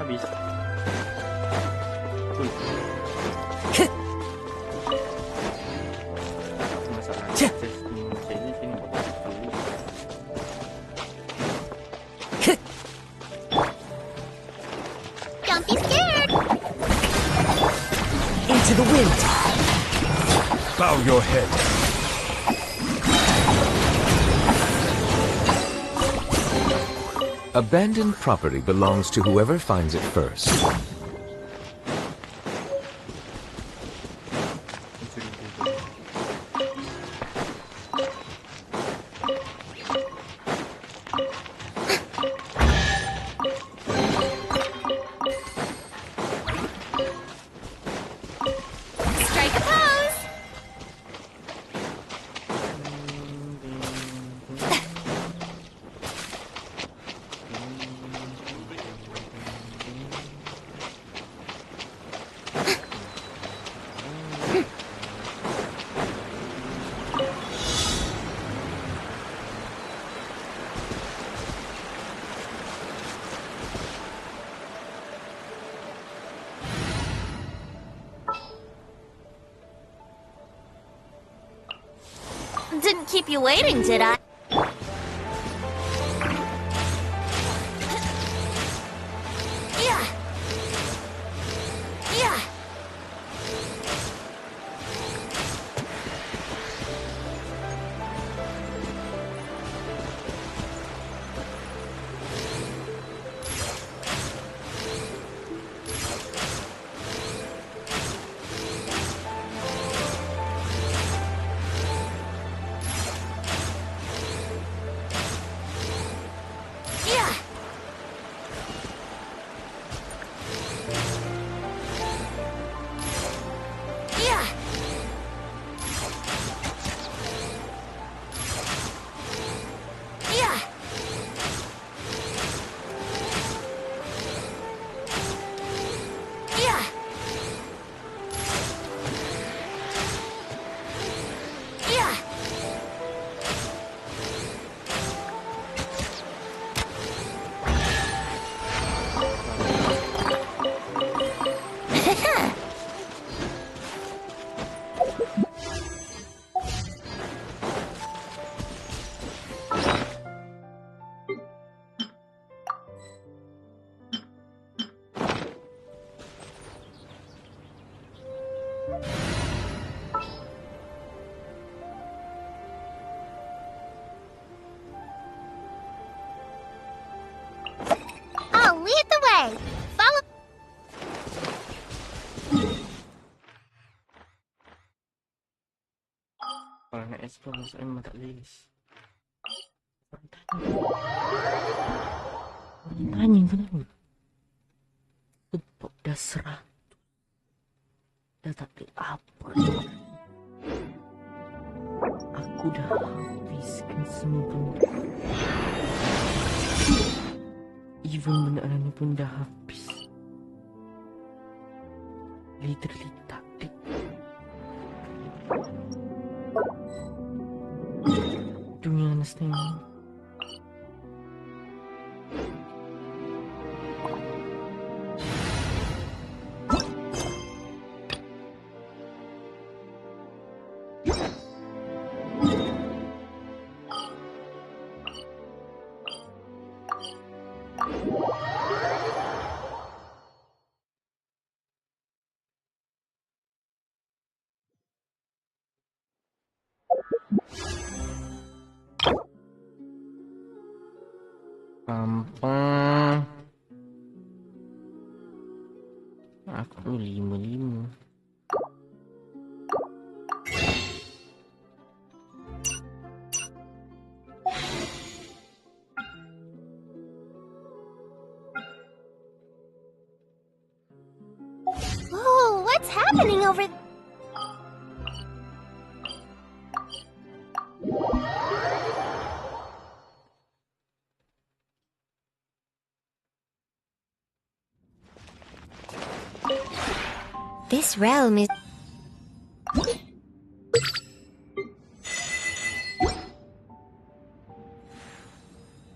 Habis. Masalah. Saya sini buat apa? to the wind. Bow your head. Abandoned property belongs to whoever finds it first. Strike a pose! Didn't keep you waiting, did I? Yeah. Yeah. Yeah. Yeah. Yeah. Yeah. Yeah. I'll lead the way. Follow. Kalau nak explore masuk memang tak list. Tanya kenapa? Sebab dah 100. Dah tak ada apa. Aku dah habiskan semua benda. Even benda ni pun dah habis. Literally tak ada. Do you understand me? Pampang. Aku 55. Whoa, what's happening over there? This realm is...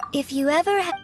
If you ever have...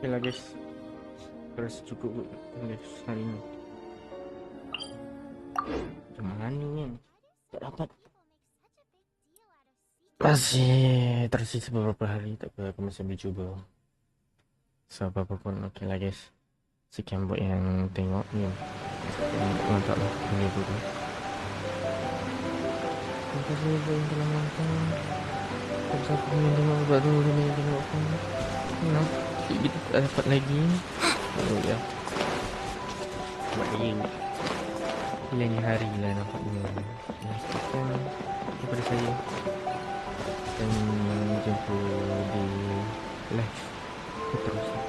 Okay lah guys, aku rasa cukup kot guys hari ni. Macam mana ni? Tak dapat. Masih tersisa beberapa hari, tak apa, aku masih boleh cuba. So apa-apa pun okey lah guys. Sekian buat yang tengok ni. Mantap lah ini dulu. Terima kasih buat yang telah nonton. Terima kasih yang tengok baru dan yang tengok pun. Nah, kita tak dapat lagi. Oh ya. Buat lagi. Lain hari lah nampaknya. Sekian daripada saya. Dan jumpa di live terus.